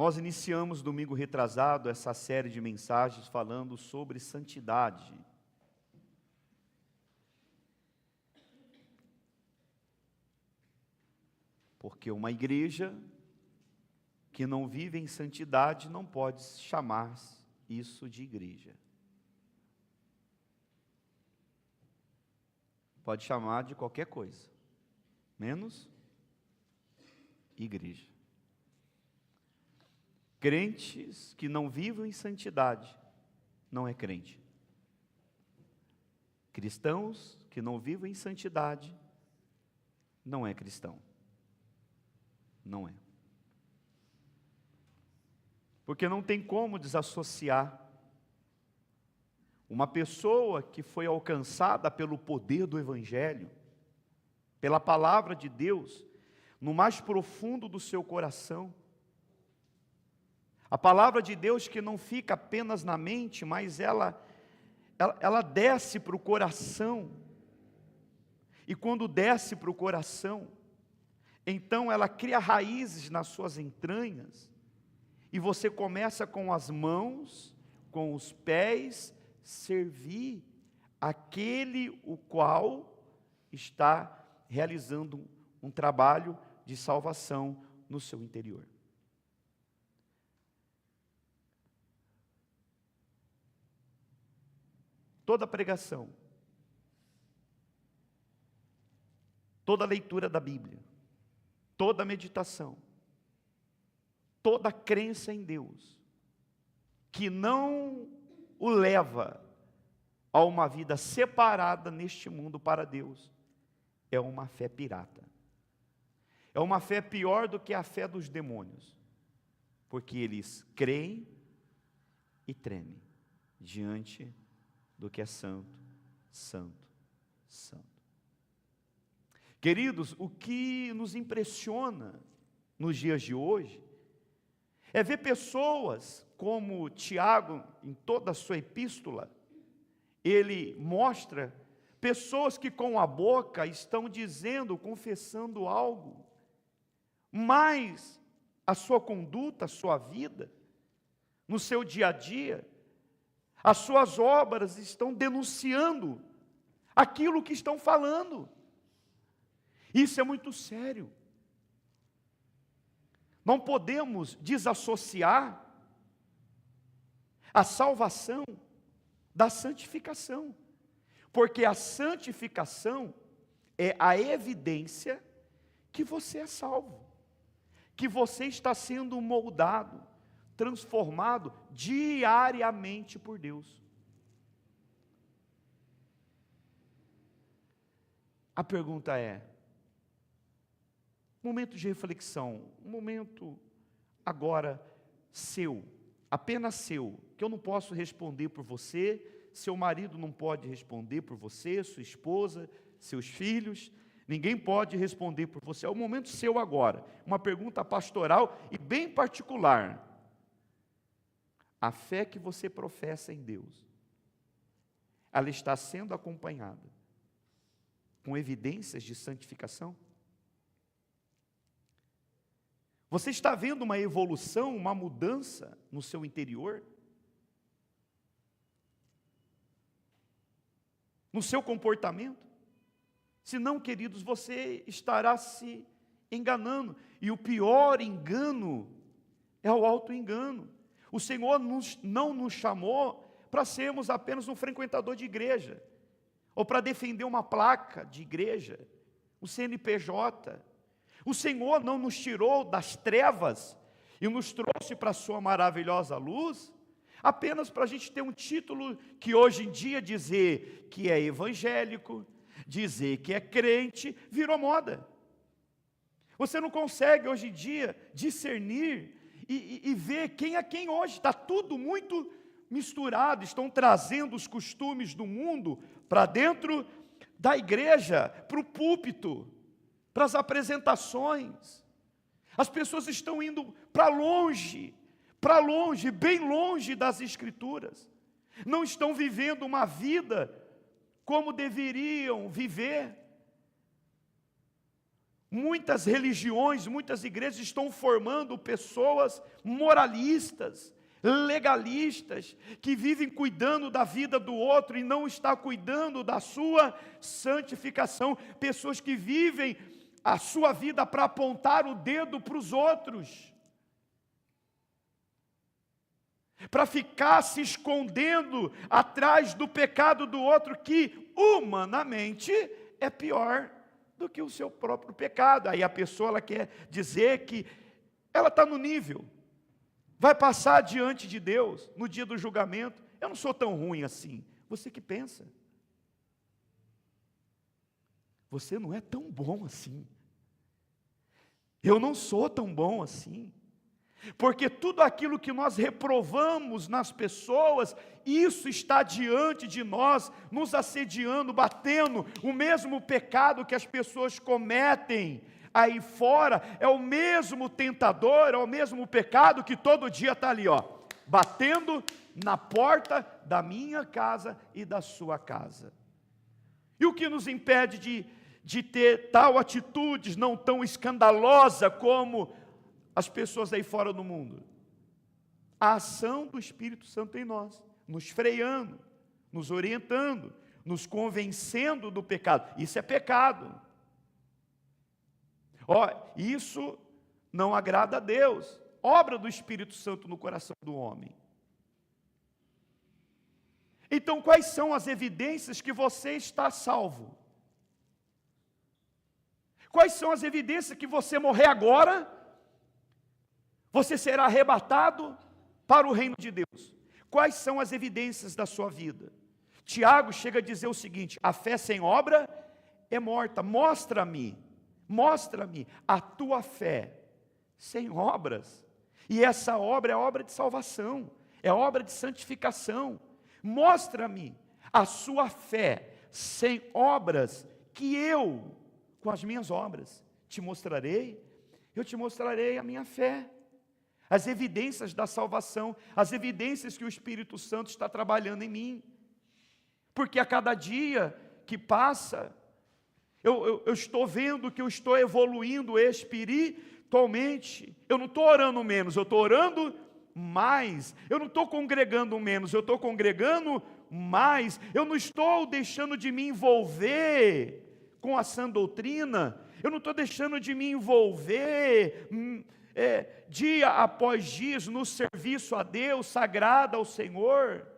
Nós iniciamos domingo retrasado essa série de mensagens falando sobre santidade. Porque uma igreja que não vive em santidade não pode chamar isso de igreja. Pode chamar de qualquer coisa, menos igreja. Crentes que não vivem em santidade não é crente. Cristãos que não vivem em santidade não é cristão. Não é. Porque não tem como desassociar uma pessoa que foi alcançada pelo poder do Evangelho, pela palavra de Deus, no mais profundo do seu coração. A palavra de Deus que não fica apenas na mente, mas ela desce para o coração. E quando desce para o coração, então ela cria raízes nas suas entranhas. E você começa com as mãos, com os pés, servir aquele o qual está realizando um trabalho de salvação no seu interior. Toda pregação, toda leitura da Bíblia, toda meditação, toda crença em Deus, que não o leva a uma vida separada neste mundo para Deus, é uma fé pirata. É uma fé pior do que a fé dos demônios, porque eles creem e tremem diante do que é santo, santo, santo. Queridos, o que nos impressiona nos dias de hoje é ver pessoas como Tiago, em toda a sua epístola, ele mostra pessoas que com a boca estão dizendo, confessando algo, mas a sua conduta, a sua vida, no seu dia a dia, as suas obras estão denunciando aquilo que estão falando. Isso é muito sério. Não podemos desassociar a salvação da santificação, porque a santificação é a evidência que você é salvo, que você está sendo moldado, transformado diariamente por Deus. A pergunta é, momento de reflexão, um momento agora seu, apenas seu, que eu não posso responder por você, seu marido não pode responder por você, sua esposa, seus filhos, ninguém pode responder por você, é o momento seu agora, uma pergunta pastoral e bem particular. A fé que você professa em Deus, ela está sendo acompanhada com evidências de santificação? Você está vendo uma evolução, uma mudança no seu interior? No seu comportamento? Se não, queridos, você estará se enganando. E o pior engano é o auto-engano. O Senhor não nos chamou para sermos apenas um frequentador de igreja, ou para defender uma placa de igreja, o CNPJ. O Senhor não nos tirou das trevas e nos trouxe para a sua maravilhosa luz, apenas para a gente ter um título que hoje em dia dizer que é evangélico, dizer que é crente, virou moda. Você não consegue hoje em dia discernir e ver quem é quem hoje, está tudo muito misturado, estão trazendo os costumes do mundo para dentro da igreja, para o púlpito, para as apresentações. As pessoas estão indo para longe, bem longe das Escrituras. Não estão vivendo uma vida como deveriam viver. Muitas religiões, muitas igrejas estão formando pessoas moralistas, legalistas, que vivem cuidando da vida do outro e não está cuidando da sua santificação. Pessoas que vivem a sua vida para apontar o dedo para os outros, para ficar se escondendo atrás do pecado do outro, que humanamente é pior do que o seu próprio pecado. Aí a pessoa ela quer dizer que ela está no nível, vai passar diante de Deus no dia do julgamento. Eu não sou tão ruim assim. Você que pensa, você não é tão bom assim. Eu não sou tão bom assim. Porque tudo aquilo que nós reprovamos nas pessoas, isso está diante de nós, nos assediando, batendo. O mesmo pecado que as pessoas cometem aí fora, é o mesmo tentador, é o mesmo pecado que todo dia está ali, ó, batendo na porta da minha casa e da sua casa. E o que nos impede de ter tal atitudes não tão escandalosa como as pessoas aí fora do mundo? A ação do Espírito Santo em nós, nos freando, nos orientando, nos convencendo do pecado. Isso é pecado. Isso não agrada a Deus. Obra do Espírito Santo no coração do homem. Então, quais são as evidências que você está salvo? Quais são as evidências que você morrer agora, você será arrebatado para o reino de Deus? Quais são as evidências da sua vida? Tiago chega a dizer o seguinte: a fé sem obra é morta. Mostra-me a tua fé sem obras. E essa obra é obra de salvação, é obra de santificação. Mostra-me a sua fé sem obras, que eu, com as minhas obras, eu te mostrarei a minha fé. As evidências da salvação, as evidências que o Espírito Santo está trabalhando em mim. Porque a cada dia que passa, eu estou vendo que eu estou evoluindo espiritualmente. Eu não estou orando menos, eu estou orando mais. Eu não estou congregando menos, eu estou congregando mais. Eu não estou deixando de me envolver com a sã doutrina. Eu não estou deixando de me envolver dia após dia no serviço a Deus, sagrado ao Senhor.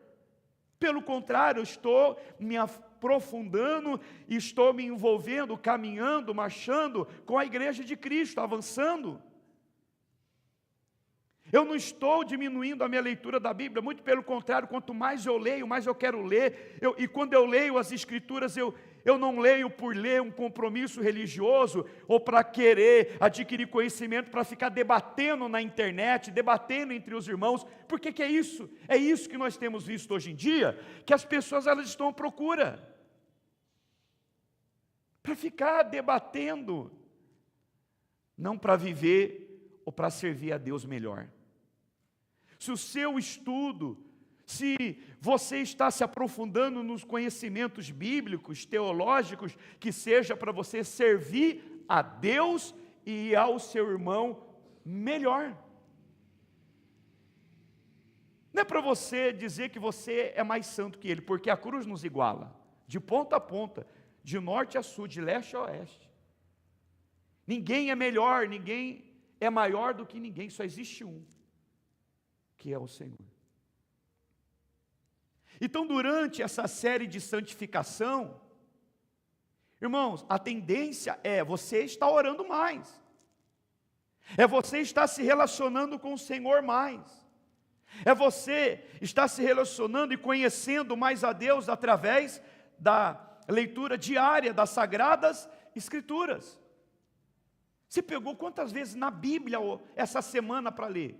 Pelo contrário, eu estou me aprofundando, estou me envolvendo, caminhando, marchando com a igreja de Cristo, avançando. Eu não estou diminuindo a minha leitura da Bíblia, muito pelo contrário, quanto mais eu leio, mais eu quero ler. E quando eu leio as Escrituras, eu não leio por ler um compromisso religioso, ou para querer adquirir conhecimento, para ficar debatendo na internet, debatendo entre os irmãos. Por que é isso? É isso que nós temos visto hoje em dia, que as pessoas elas estão à procura. Para ficar debatendo, não para viver ou para servir a Deus melhor. Se o seu estudo, se você está se aprofundando nos conhecimentos bíblicos, teológicos, que seja para você servir a Deus e ao seu irmão melhor. Não é para você dizer que você é mais santo que ele, porque a cruz nos iguala, de ponta a ponta, de norte a sul, de leste a oeste. Ninguém é melhor, ninguém é maior do que ninguém, só existe um, que é o Senhor. Então, durante essa série de santificação, irmãos, a tendência é você estar orando mais, é você estar se relacionando com o Senhor mais, é você estar se relacionando e conhecendo mais a Deus através da leitura diária das Sagradas Escrituras. Você pegou quantas vezes na Bíblia essa semana para ler?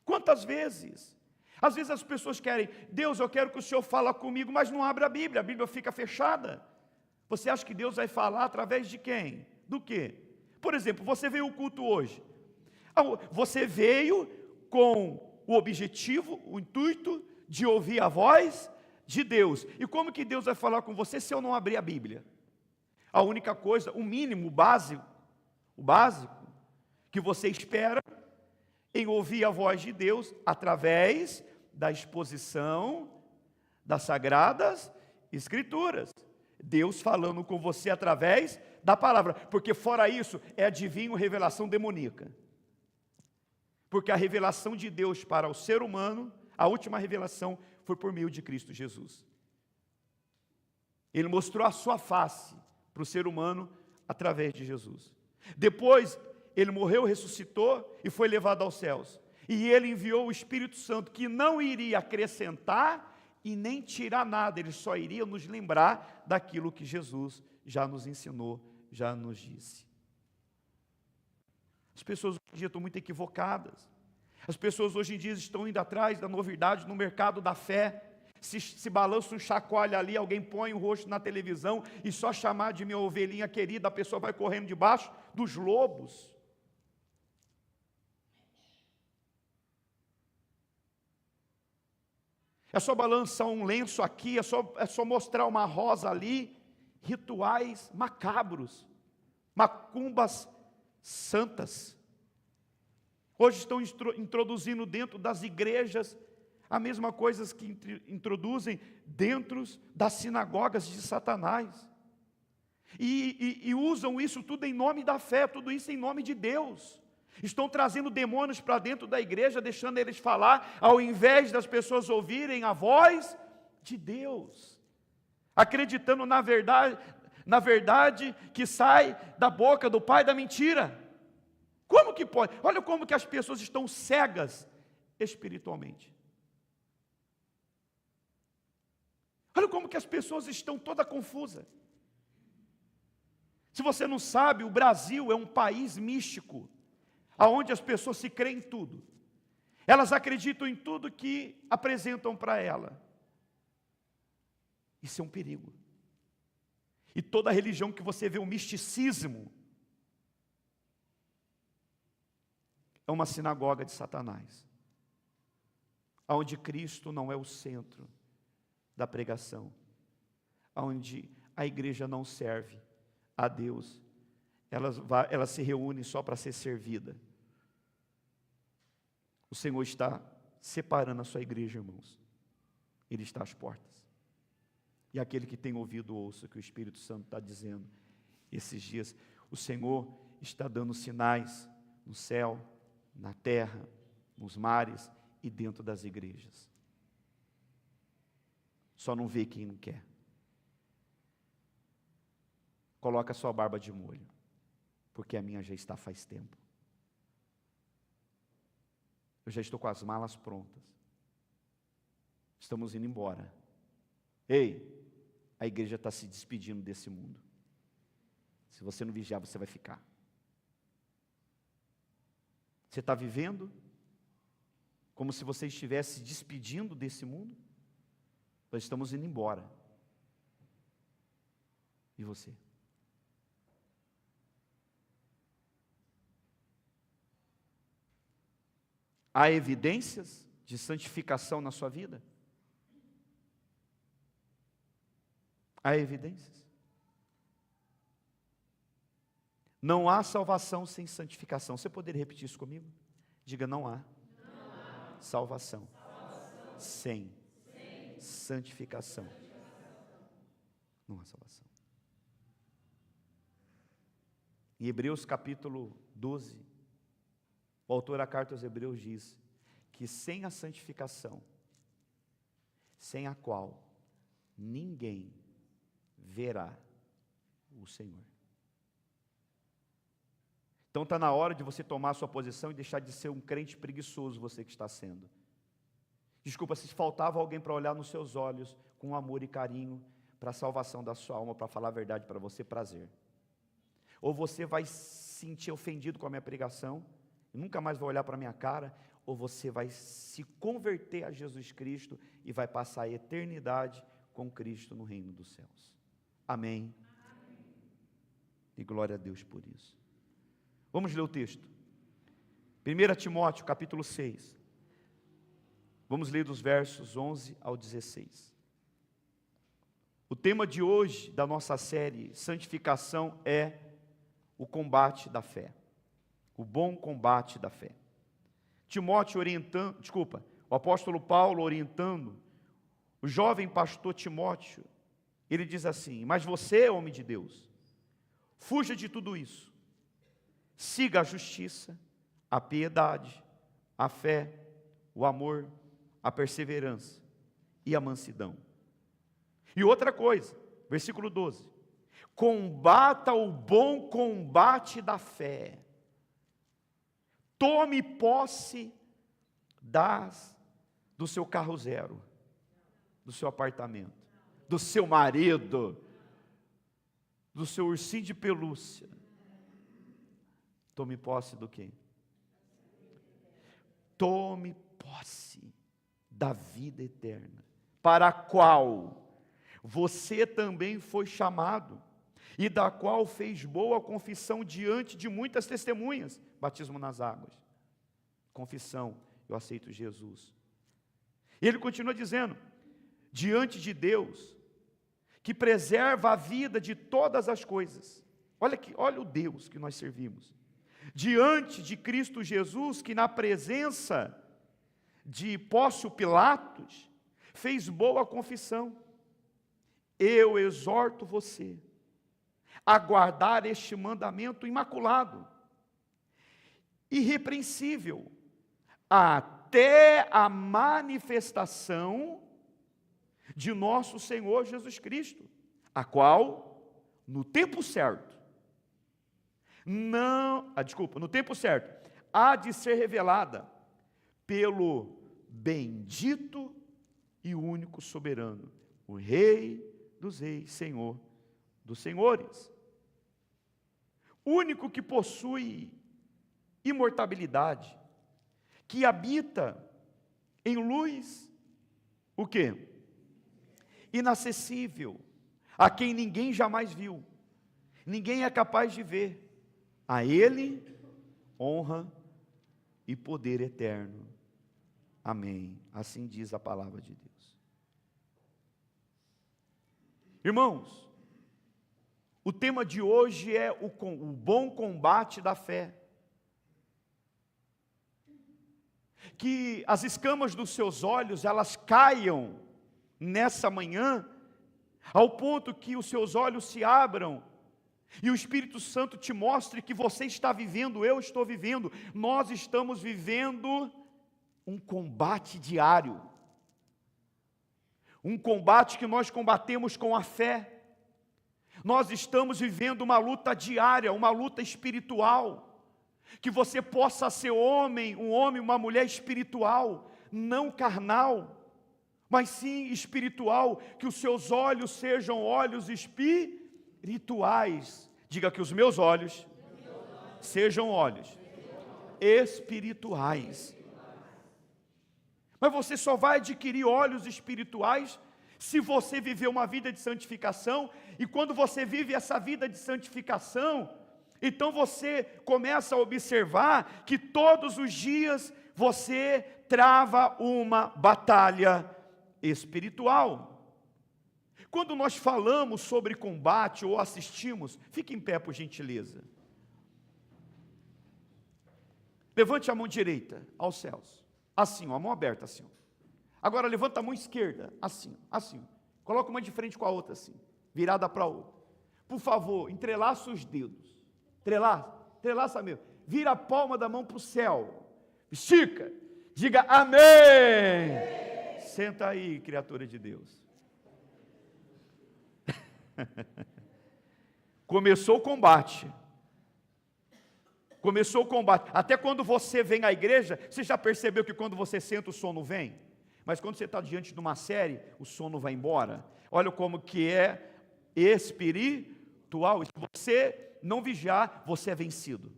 Quantas vezes? Às vezes as pessoas querem: Deus, eu quero que o Senhor fale comigo, mas não abre a Bíblia fica fechada. Você acha que Deus vai falar através de quem? Do quê? Por exemplo, você veio ao culto hoje. Você veio com o objetivo, o intuito de ouvir a voz de Deus. E como que Deus vai falar com você se eu não abrir a Bíblia? A única coisa, o mínimo, o básico que você espera em ouvir a voz de Deus através da exposição das Sagradas Escrituras. Deus falando com você através da palavra, porque fora isso é adivinho, revelação demoníaca. Porque a revelação de Deus para o ser humano, a última revelação foi por meio de Cristo Jesus. Ele mostrou a sua face para o ser humano através de Jesus. Depois, ele morreu, ressuscitou e foi levado aos céus. E ele enviou o Espírito Santo, que não iria acrescentar e nem tirar nada, ele só iria nos lembrar daquilo que Jesus já nos ensinou, já nos disse. As pessoas hoje em dia estão muito equivocadas. As pessoas hoje em dia estão indo atrás da novidade no mercado da fé. Se balança um chacoalho ali, alguém põe o rosto na televisão e só chamar de minha ovelhinha querida, a pessoa vai correndo debaixo dos lobos. É só balançar um lenço aqui, é só mostrar uma rosa ali. Rituais macabros, macumbas santas. Hoje estão introduzindo dentro das igrejas a mesma coisa que introduzem dentro das sinagogas de Satanás. E usam isso tudo em nome da fé, tudo isso em nome de Deus. Estão trazendo demônios para dentro da igreja, deixando eles falar, ao invés das pessoas ouvirem a voz de Deus. Acreditando na verdade que sai da boca do pai da mentira. Como que pode? Olha como que as pessoas estão cegas espiritualmente. Olha como que as pessoas estão toda confusas. Se você não sabe, o Brasil é um país místico, onde as pessoas se creem em tudo. Elas acreditam em tudo que apresentam para ela. Isso é um perigo. E toda religião que você vê o misticismo é uma sinagoga de Satanás, onde Cristo não é o centro da pregação, onde a igreja não serve a Deus, ela se reúne só para ser servida. O Senhor está separando a sua igreja, irmãos. Ele está às portas. E aquele que tem ouvido, ouça o que o Espírito Santo está dizendo. Esses dias, o Senhor está dando sinais no céu, na terra, nos mares e dentro das igrejas. Só não vê quem não quer. Coloca a sua barba de molho, porque a minha já está faz tempo. Eu já estou com as malas prontas. Estamos indo embora. Ei, a igreja está se despedindo desse mundo. Se você não vigiar, você vai ficar. Você está vivendo como se você estivesse se despedindo desse mundo? Nós estamos indo embora. E você? Há evidências de santificação na sua vida? Há evidências? Não há salvação sem santificação. Você poderia repetir isso comigo? Diga, não há salvação sem santificação. Não há salvação. Em Hebreus capítulo 12, o autor da carta aos Hebreus diz que sem a santificação, sem a qual ninguém verá o Senhor. Então está na hora de você tomar a sua posição e deixar de ser um crente preguiçoso, você que está sendo. Desculpa, se faltava alguém para olhar nos seus olhos com amor e carinho para a salvação da sua alma, para falar a verdade para você, prazer. Ou você vai se sentir ofendido com a minha pregação, e nunca mais vai olhar para a minha cara, ou você vai se converter a Jesus Cristo e vai passar a eternidade com Cristo no reino dos céus. Amém. E glória a Deus por isso. Vamos ler o texto. 1 Timóteo, capítulo 6. Vamos ler dos versos 11 ao 16. O tema de hoje da nossa série Santificação é o combate da fé. O bom combate da fé. O apóstolo Paulo orientando o jovem pastor Timóteo, ele diz assim: mas você, homem de Deus, fuja de tudo isso. Siga a justiça, a piedade, a fé, o amor, a perseverança e a mansidão. E outra coisa, versículo 12: combata o bom combate da fé. Tome posse do seu carro zero, do seu apartamento, do seu marido, do seu ursinho de pelúcia. Tome posse do quê? Tome posse da vida eterna, para a qual você também foi chamado, e da qual fez boa confissão diante de muitas testemunhas. Batismo nas águas, confissão: eu aceito Jesus. E ele continua dizendo: diante de Deus, que preserva a vida de todas as coisas. Olha o Deus que nós servimos. Diante de Cristo Jesus, que na presença de Pôncio Pilatos, fez boa confissão. Eu exorto você a guardar este mandamento imaculado, irrepreensível, até a manifestação de nosso Senhor Jesus Cristo, a qual, no tempo certo, no tempo certo, há de ser revelada pelo bendito e único soberano, o Rei dos reis, Senhor dos senhores, único que possui imortalidade, que habita em luz, o quê? Inacessível, a quem ninguém jamais viu, ninguém é capaz de ver. A Ele honra e poder eterno. Amém. Assim diz a palavra de Deus. Irmãos, o tema de hoje é o bom combate da fé. Que as escamas dos seus olhos, elas caiam nessa manhã, ao ponto que os seus olhos se abram, e o Espírito Santo te mostre que você está vivendo, eu estou vivendo, nós estamos vivendo um combate diário. Um combate que nós combatemos com a fé. Nós estamos vivendo uma luta diária, uma luta espiritual. Que você possa ser um homem, uma mulher espiritual, não carnal, mas sim espiritual. Que os seus olhos sejam olhos espirituais. Diga: que os meus olhos sejam olhos espirituais. Mas você só vai adquirir olhos espirituais se você viver uma vida de santificação. E quando você vive essa vida de santificação, então você começa a observar que todos os dias você trava uma batalha espiritual. Quando nós falamos sobre combate ou assistimos, fique em pé por gentileza. Levante a mão direita aos céus. Assim, ó, a mão aberta, assim. Ó. Agora levanta a mão esquerda, assim, assim. Coloca uma de frente com a outra, assim, virada para a outra. Por favor, entrelaça os dedos. Entrelaça mesmo. Vira a palma da mão para o céu. Estica. Diga amém. Amém. Senta aí, criatura de Deus. Começou o combate. Começou o combate. Até quando você vem à igreja, você já percebeu que quando você senta o sono vem? Mas quando você está diante de uma série, o sono vai embora. Olha como que é espiritual. Se você não vigiar, você é vencido.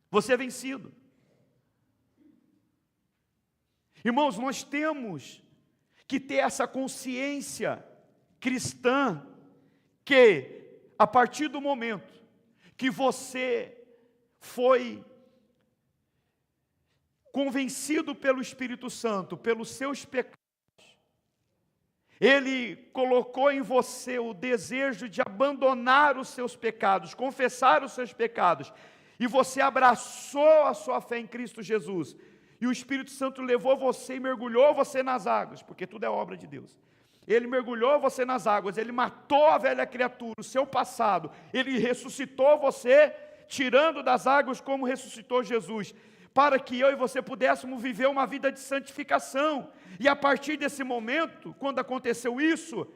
Você é vencido. Irmãos, nós temos que ter essa consciência cristã, que a partir do momento que você foi convencido pelo Espírito Santo, pelos seus pecados, Ele colocou em você o desejo de abandonar os seus pecados, confessar os seus pecados, e você abraçou a sua fé em Cristo Jesus, e o Espírito Santo levou você e mergulhou você nas águas, porque tudo é obra de Deus. Ele mergulhou você nas águas, Ele matou a velha criatura, o seu passado, Ele ressuscitou você, tirando das águas como ressuscitou Jesus, para que eu e você pudéssemos viver uma vida de santificação. E a partir desse momento, quando aconteceu isso,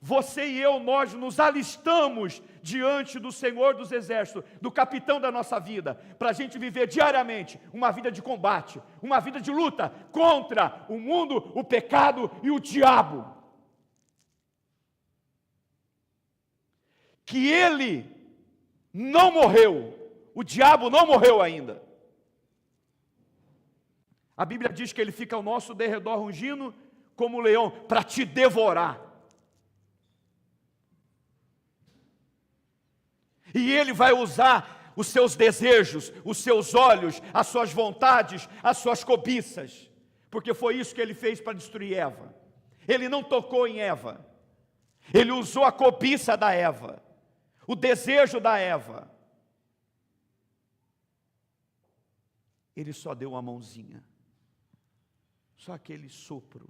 você e eu, nós nos alistamos diante do Senhor dos Exércitos, do capitão da nossa vida, para a gente viver diariamente uma vida de combate, uma vida de luta contra o mundo, o pecado e o diabo. Que ele não morreu, o diabo não morreu ainda. A Bíblia diz que ele fica ao nosso derredor rugindo como um leão para te devorar. E ele vai usar os seus desejos, os seus olhos, as suas vontades, as suas cobiças, porque foi isso que ele fez para destruir Eva. Ele não tocou em Eva, ele usou a cobiça da Eva, o desejo da Eva. Ele só deu uma mãozinha, só aquele sopro,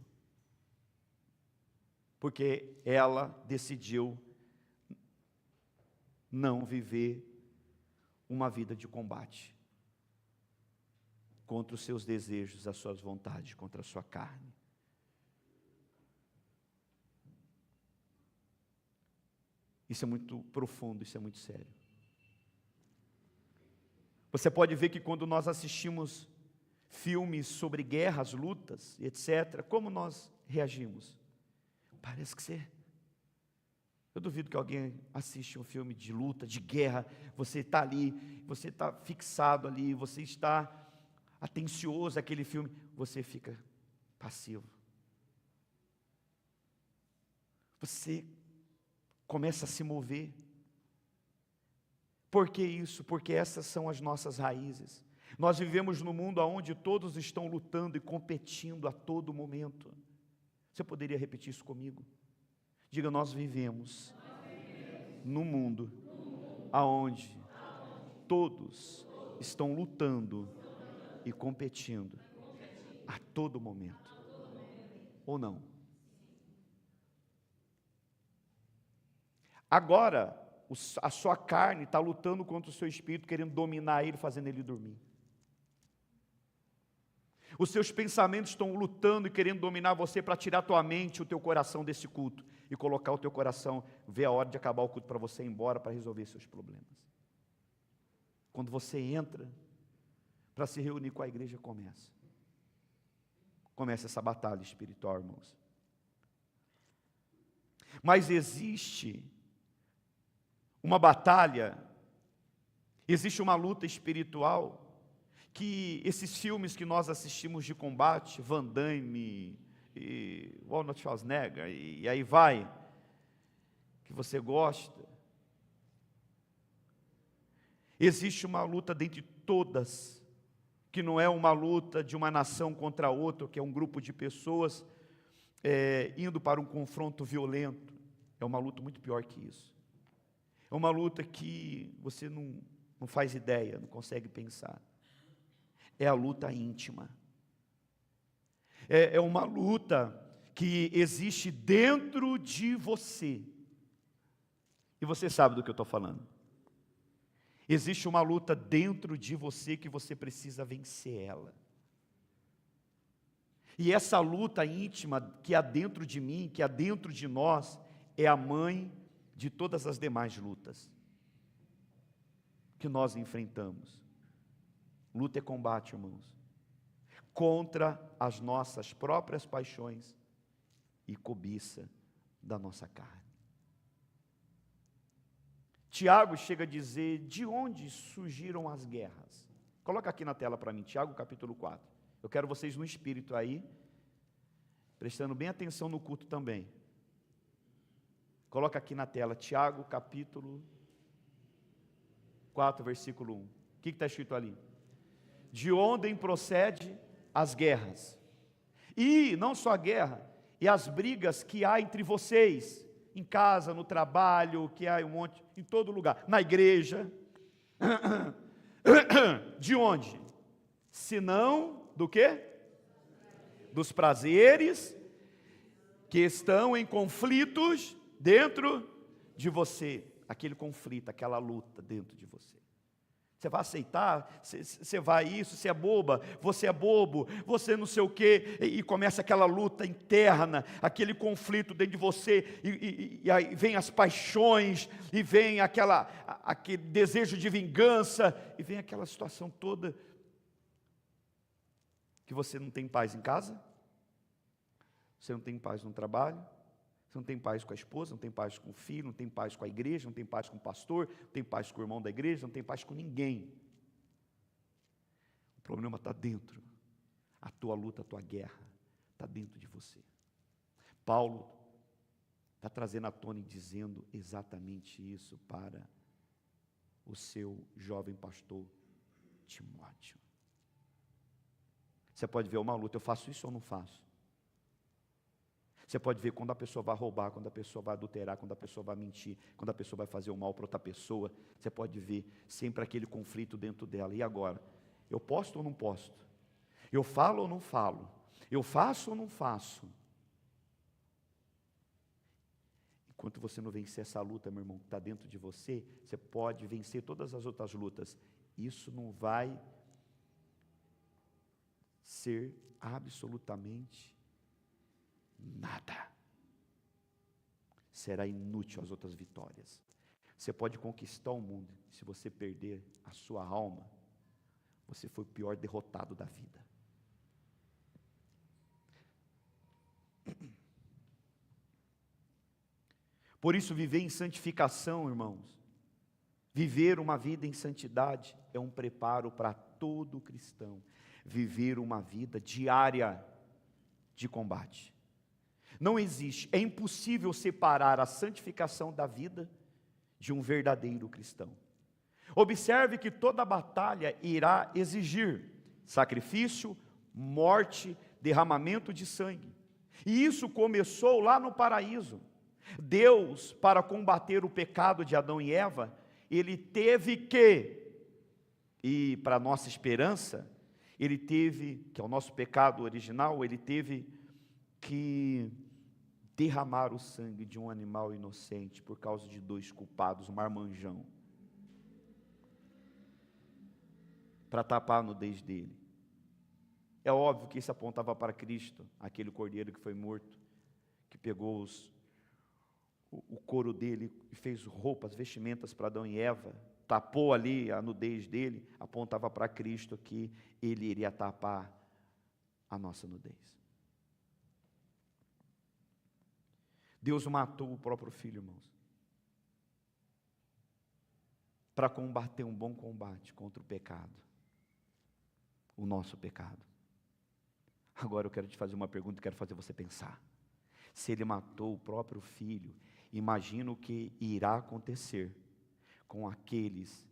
porque ela decidiu não viver uma vida de combate contra os seus desejos, as suas vontades, contra a sua carne. Isso é muito profundo, isso é muito sério. Você pode ver que quando nós assistimos filmes sobre guerras, lutas, etc., como nós reagimos? Parece que você... Eu duvido que alguém assiste um filme de luta, de guerra, você está ali, você está fixado ali, você está atencioso àquele filme, você fica passivo. Você começa a se mover. Por que isso? Porque essas são as nossas raízes. Nós vivemos num mundo onde todos estão lutando e competindo a todo momento. Você poderia repetir isso comigo? Diga, nós vivemos num mundo aonde todos estão lutando e competindo a todo momento. Ou não? Agora, a sua carne está lutando contra o seu espírito, querendo dominar ele, fazendo ele dormir. Os seus pensamentos estão lutando e querendo dominar você para tirar a tua mente, o teu coração desse culto e colocar o teu coração, ver a hora de acabar o culto para você ir embora para resolver seus problemas. Quando você entra para se reunir com a igreja, começa essa batalha espiritual, irmãos. Mas existe uma batalha, existe uma luta espiritual, que esses filmes que nós assistimos de combate, Van Damme, e Arnold Schwarzenegger, e aí vai, que você gosta, existe uma luta dentre todas, que não é uma luta de uma nação contra outra, que é um grupo de pessoas indo para um confronto violento. É uma luta muito pior que isso. É uma luta que você não faz ideia, não consegue pensar. É a luta íntima. É uma luta que existe dentro de você. E você sabe do que eu estou falando. Existe uma luta dentro de você que você precisa vencer ela. E essa luta íntima que há dentro de mim, que há dentro de nós, é a mãe de todas as demais lutas que nós enfrentamos. Luta é combate, irmãos, contra as nossas próprias paixões e cobiça da nossa carne. Tiago chega a dizer, de onde surgiram as guerras? Coloca aqui na tela para mim, Tiago capítulo 4. Eu quero vocês no espírito aí, prestando bem atenção no culto também. Coloca aqui na tela, Tiago capítulo 4, versículo 1. O que está escrito ali? De onde procede as guerras. E não só a guerra, e as brigas que há entre vocês, em casa, no trabalho, que há um monte, em todo lugar, na igreja. De onde? Senão do quê? Dos prazeres que estão em conflitos dentro de você. Aquele conflito, aquela luta dentro de você. Você vai aceitar? Você vai isso? Você é boba? Você é bobo? Você não sei o quê? E começa aquela luta interna, aquele conflito dentro de você, e aí vem as paixões, e vem aquele desejo de vingança, e vem aquela situação toda, que você não tem paz em casa, você não tem paz no trabalho, você não tem paz com a esposa, não tem paz com o filho, não tem paz com a igreja, não tem paz com o pastor, não tem paz com o irmão da igreja, não tem paz com ninguém. O problema está dentro. A tua luta, a tua guerra está dentro de você. Paulo está trazendo à tona e dizendo exatamente isso para o seu jovem pastor Timóteo. Você pode ver uma luta, eu faço isso ou não faço? Você pode ver quando a pessoa vai roubar, quando a pessoa vai adulterar, quando a pessoa vai mentir, quando a pessoa vai fazer o mal para outra pessoa. Você pode ver sempre aquele conflito dentro dela. E agora? Eu posto ou não posto? Eu falo ou não falo? Eu faço ou não faço? Enquanto você não vencer essa luta, meu irmão, que está dentro de você, você pode vencer todas as outras lutas. Isso não vai ser absolutamente nada. Será inútil as outras vitórias. Você pode conquistar o mundo, se você perder a sua alma, você foi o pior derrotado da vida. Por isso, viver em santificação, irmãos, viver uma vida em santidade é um preparo para todo cristão. Viver uma vida diária de combate. Não existe, é impossível separar a santificação da vida de um verdadeiro cristão. Observe que toda batalha irá exigir sacrifício, morte, derramamento de sangue. E isso começou lá no paraíso. Deus, para combater o pecado de Adão e Eva, Ele teve que, e para nossa esperança, Ele teve, que é o nosso pecado original, Ele teve que derramar o sangue de um animal inocente por causa de dois culpados, um marmanjão, para tapar a nudez dele. É óbvio que isso apontava para Cristo, aquele cordeiro que foi morto, que pegou o couro dele e fez roupas, vestimentas para Adão e Eva, tapou ali a nudez dele, apontava para Cristo que ele iria tapar a nossa nudez. Deus matou o próprio Filho, irmãos, para combater um bom combate contra o pecado, o nosso pecado. Agora eu quero te fazer uma pergunta, quero fazer você pensar. Se Ele matou o próprio Filho, imagina o que irá acontecer com aqueles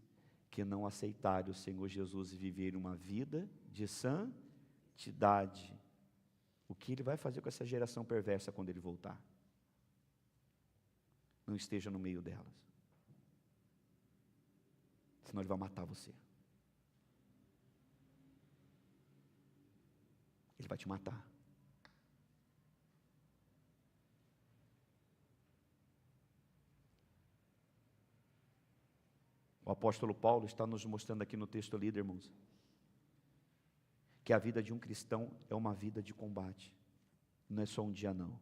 que não aceitarem o Senhor Jesus e viverem uma vida de santidade. O que Ele vai fazer com essa geração perversa quando Ele voltar? Não esteja no meio delas, senão Ele vai matar você. Ele vai te matar. O apóstolo Paulo está nos mostrando aqui no texto lido, irmãos, que a vida de um cristão é uma vida de combate. Não é só um dia não,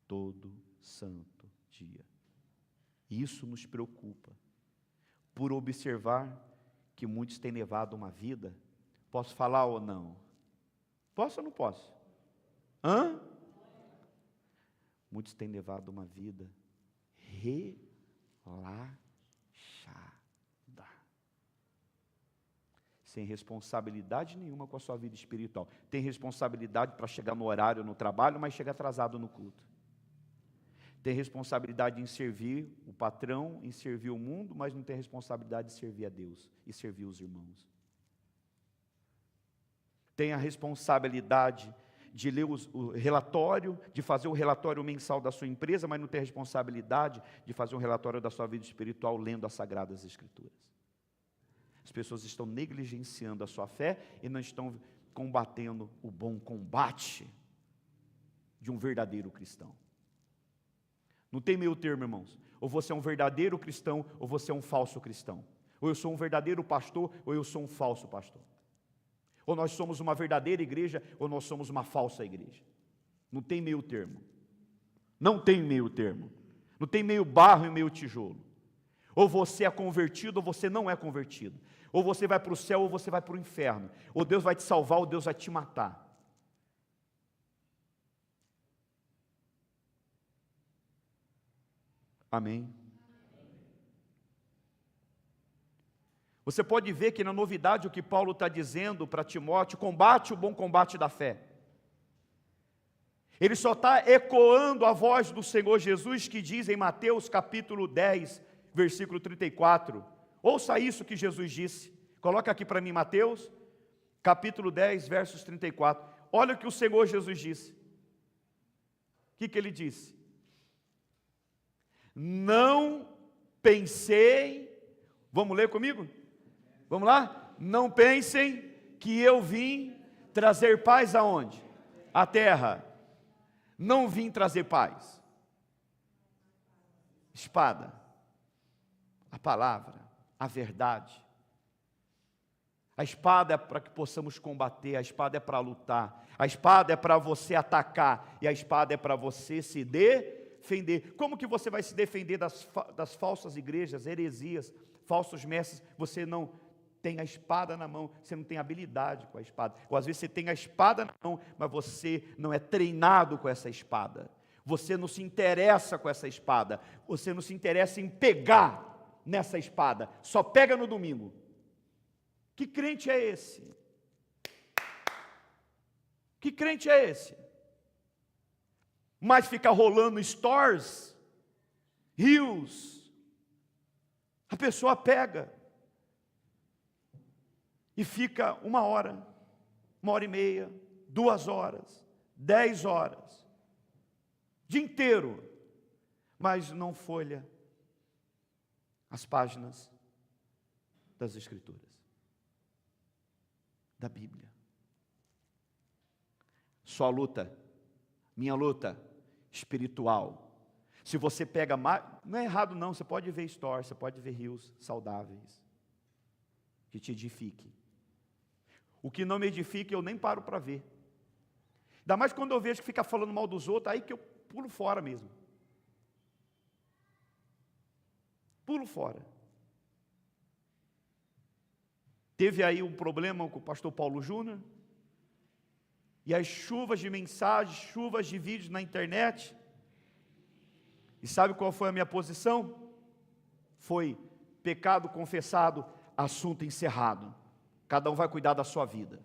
todo santo dia. E isso nos preocupa, por observar que muitos têm levado uma vida, posso falar ou não? Posso ou não posso? Muitos têm levado uma vida relaxada, sem responsabilidade nenhuma com a sua vida espiritual. Tem responsabilidade para chegar no horário no trabalho, mas chega atrasado no culto. Tem responsabilidade em servir o patrão, em servir o mundo, mas não tem responsabilidade de servir a Deus e servir os irmãos. Tem a responsabilidade de ler o relatório, de fazer o relatório mensal da sua empresa, mas não ter a responsabilidade de fazer um relatório da sua vida espiritual lendo as Sagradas Escrituras. As pessoas estão negligenciando a sua fé e não estão combatendo o bom combate de um verdadeiro cristão. Não tem meio termo, irmãos. Ou você é um verdadeiro cristão, ou você é um falso cristão. Ou eu sou um verdadeiro pastor, ou eu sou um falso pastor. Ou nós somos uma verdadeira igreja, ou nós somos uma falsa igreja. Não tem meio termo. Não tem meio termo. Não tem meio barro e meio tijolo. Ou você é convertido, ou você não é convertido. Ou você vai para o céu, ou você vai para o inferno. Ou Deus vai te salvar, ou Deus vai te matar. Amém? Você pode ver que na novidade o que Paulo está dizendo para Timóteo, combate o bom combate da fé. Ele só está ecoando a voz do Senhor Jesus que diz em Mateus capítulo 10, versículo 34. Ouça isso que Jesus disse. Coloca aqui para mim Mateus, capítulo 10, versos 34. Olha o que o Senhor Jesus disse. O que ele disse? Não pensei, vamos ler comigo? Vamos lá? Não pensem que eu vim trazer paz aonde? À terra. Não vim trazer paz. Espada. A palavra, a verdade. A espada é para que possamos combater, a espada é para lutar, a espada é para você atacar, e a espada é para você se defender. Como que você vai se defender das falsas igrejas, heresias, falsos mestres? Você não tem a espada na mão, você não tem habilidade com a espada. Ou às vezes você tem a espada na mão, mas você não é treinado com essa espada. Você não se interessa com essa espada. Você não se interessa em pegar nessa espada. Só pega no domingo. Que crente é esse? Que crente é esse? Mas fica rolando stores, rios. A pessoa pega e fica 1 hora, 1h30, 2 horas, 10 horas, dia inteiro, mas não folha as páginas das Escrituras, da Bíblia. Sua luta, minha luta espiritual. Se você pega mais, não é errado não, você pode ver stories, você pode ver rios saudáveis, que te edifiquem. O que não me edifica, eu nem paro para ver. Ainda mais quando eu vejo que fica falando mal dos outros, aí que eu pulo fora mesmo. Pulo fora. Teve aí um problema com o pastor Paulo Júnior, e as chuvas de mensagens, chuvas de vídeos na internet. E sabe qual foi a minha posição? Foi pecado confessado, assunto encerrado. Cada um vai cuidar da sua vida.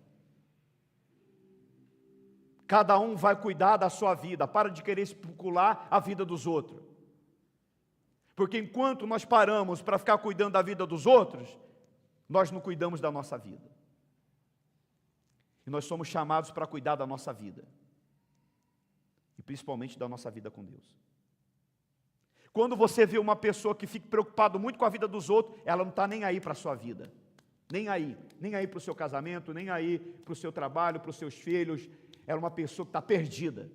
Cada um vai cuidar da sua vida. Para de querer especular a vida dos outros. Porque enquanto nós paramos para ficar cuidando da vida dos outros, nós não cuidamos da nossa vida. E nós somos chamados para cuidar da nossa vida. E principalmente da nossa vida com Deus. Quando você vê uma pessoa que fica preocupada muito com a vida dos outros, ela não está nem aí para a sua vida. Nem aí para o seu casamento, nem aí para o seu trabalho, para os seus filhos. Ela é uma pessoa que está perdida.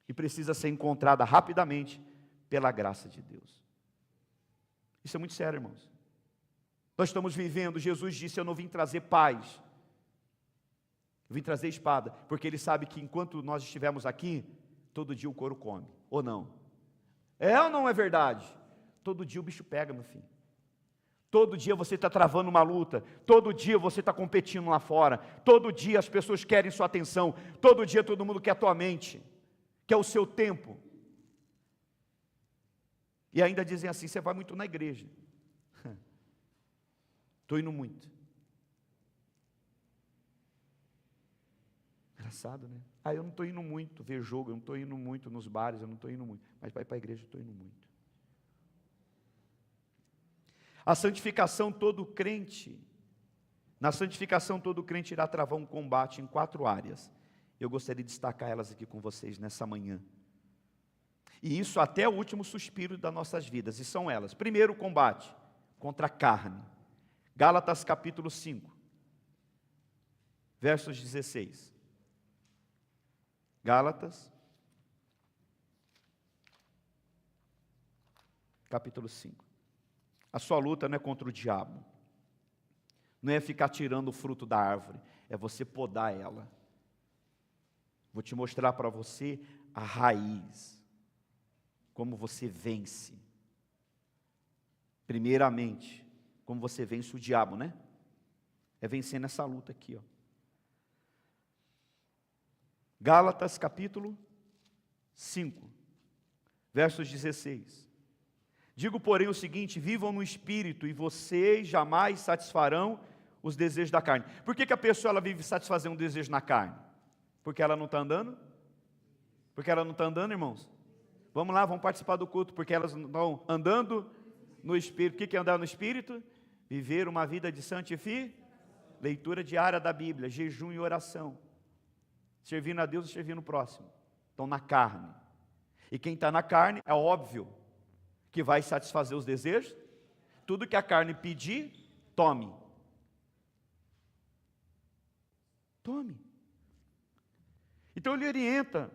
E precisa ser encontrada rapidamente pela graça de Deus. Isso é muito sério, irmãos. Nós estamos vivendo, Jesus disse, eu não vim trazer paz. Eu vim trazer espada, porque Ele sabe que enquanto nós estivermos aqui, todo dia o couro come, ou não? É ou não é verdade? Todo dia o bicho pega, meu filho. Todo dia você está travando uma luta, todo dia você está competindo lá fora, todo dia as pessoas querem sua atenção, todo dia todo mundo quer a tua mente, quer o seu tempo. E ainda dizem assim, você vai muito na igreja. Estou indo muito. Engraçado, né? Eu não estou indo muito ver jogo, eu não estou indo muito nos bares, eu não estou indo muito, mas para ir para a igreja eu estou indo muito. A santificação todo crente, na santificação todo crente irá travar um combate em 4 áreas. Eu gostaria de destacar elas aqui com vocês nessa manhã. E isso até o último suspiro das nossas vidas, e são elas. Primeiro, o combate contra a carne. Gálatas capítulo 5, versos 16. Gálatas, capítulo 5. A sua luta não é contra o diabo. Não é ficar tirando o fruto da árvore, é você podar ela. Vou te mostrar para você a raiz. Como você vence. Primeiramente, como você vence o diabo, né? É vencer nessa luta aqui, ó. Gálatas capítulo 5, versos 16. Digo, porém, o seguinte: vivam no Espírito e vocês jamais satisfarão os desejos da carne. Por que a pessoa ela vive satisfazendo um desejo na carne? Porque ela não está andando? Porque ela não está andando, irmãos? Vamos lá, vamos participar do culto, porque elas estão andando no Espírito. O que é andar no Espírito? Viver uma vida de santificação, leitura diária da Bíblia, jejum e oração, servindo a Deus e servindo o próximo. Estão na carne. E quem está na carne, é óbvio, que vai satisfazer os desejos. Tudo que a carne pedir, tome. Tome. Então ele orienta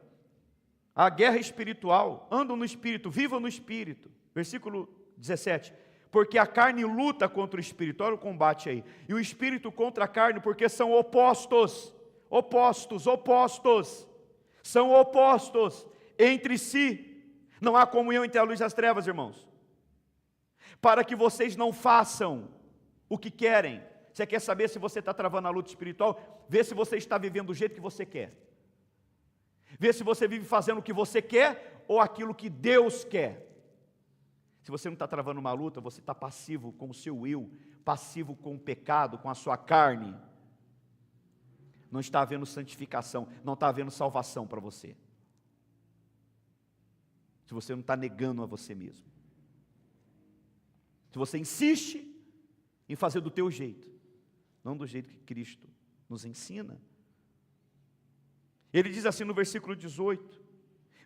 a guerra espiritual, andam no Espírito, vivam no Espírito. Versículo 17. Porque a carne luta contra o Espírito, olha o combate aí. E o Espírito contra a carne, porque são opostos. Opostos, opostos. São opostos entre si. Não há comunhão entre a luz e as trevas, irmãos. Para que vocês não façam o que querem. Você quer saber se você está travando a luta espiritual? Vê se você está vivendo do jeito que você quer. Vê se você vive fazendo o que você quer ou aquilo que Deus quer. Se você não está travando uma luta, você está passivo com o seu eu, passivo com o pecado, com a sua carne. Não está havendo santificação, não está havendo salvação para você. Se você não está negando a você mesmo. Se você insiste em fazer do teu jeito, não do jeito que Cristo nos ensina. Ele diz assim no versículo 18: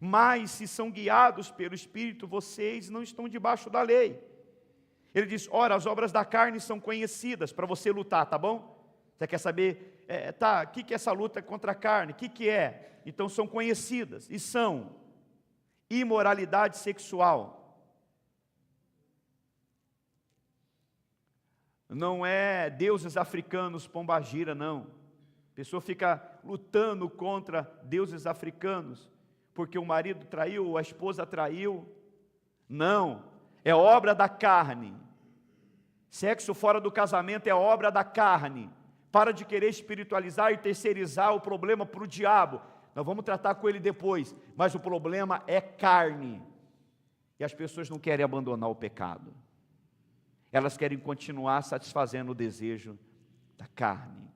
mas se são guiados pelo Espírito, vocês não estão debaixo da lei. Ele diz, ora, as obras da carne são conhecidas para você lutar, tá bom? Você quer saber, o que é essa luta contra a carne? O que é? Então são conhecidas, e são imoralidade sexual. Não é deuses africanos pombagira, não. A pessoa fica lutando contra deuses africanos, porque o marido traiu, ou a esposa traiu. Não, é obra da carne. Sexo fora do casamento é obra da carne. Para de querer espiritualizar e terceirizar o problema para o diabo. Nós vamos tratar com ele depois, mas o problema é carne. E as pessoas não querem abandonar o pecado. Elas querem continuar satisfazendo o desejo da carne.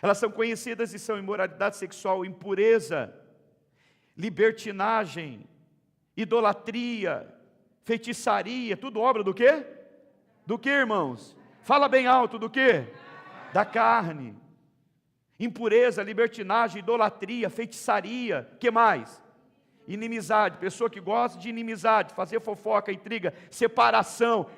Elas são conhecidas e são imoralidade sexual, impureza, libertinagem, idolatria, feitiçaria, tudo obra do quê? Do quê, irmãos? Fala bem alto, do quê? Da carne. Impureza, libertinagem, idolatria, feitiçaria, que mais? Inimizade, pessoa que gosta de inimizade, fazer fofoca, intriga, separação,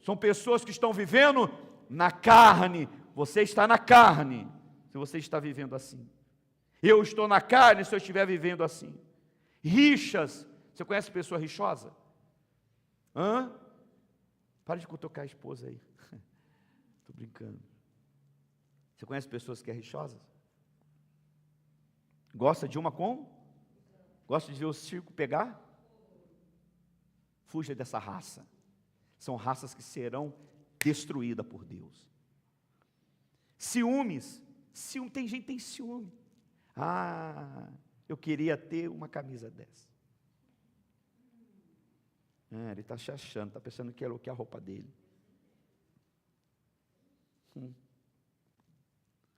são pessoas que estão vivendo na carne. Você está na carne, se você está vivendo assim. Eu estou na carne se eu estiver vivendo assim. Rixas, você conhece pessoa rixosa? Para de cutucar a esposa aí. Estou brincando. Você conhece pessoas que são rixosas? Gosta de uma com? Gosta de ver o circo pegar? Fuja dessa raça. São raças que serão destruídas por Deus. Ciúmes. Tem gente que tem ciúme. Eu queria ter uma camisa dessa. Ele está se achando, está pensando que é a roupa dele.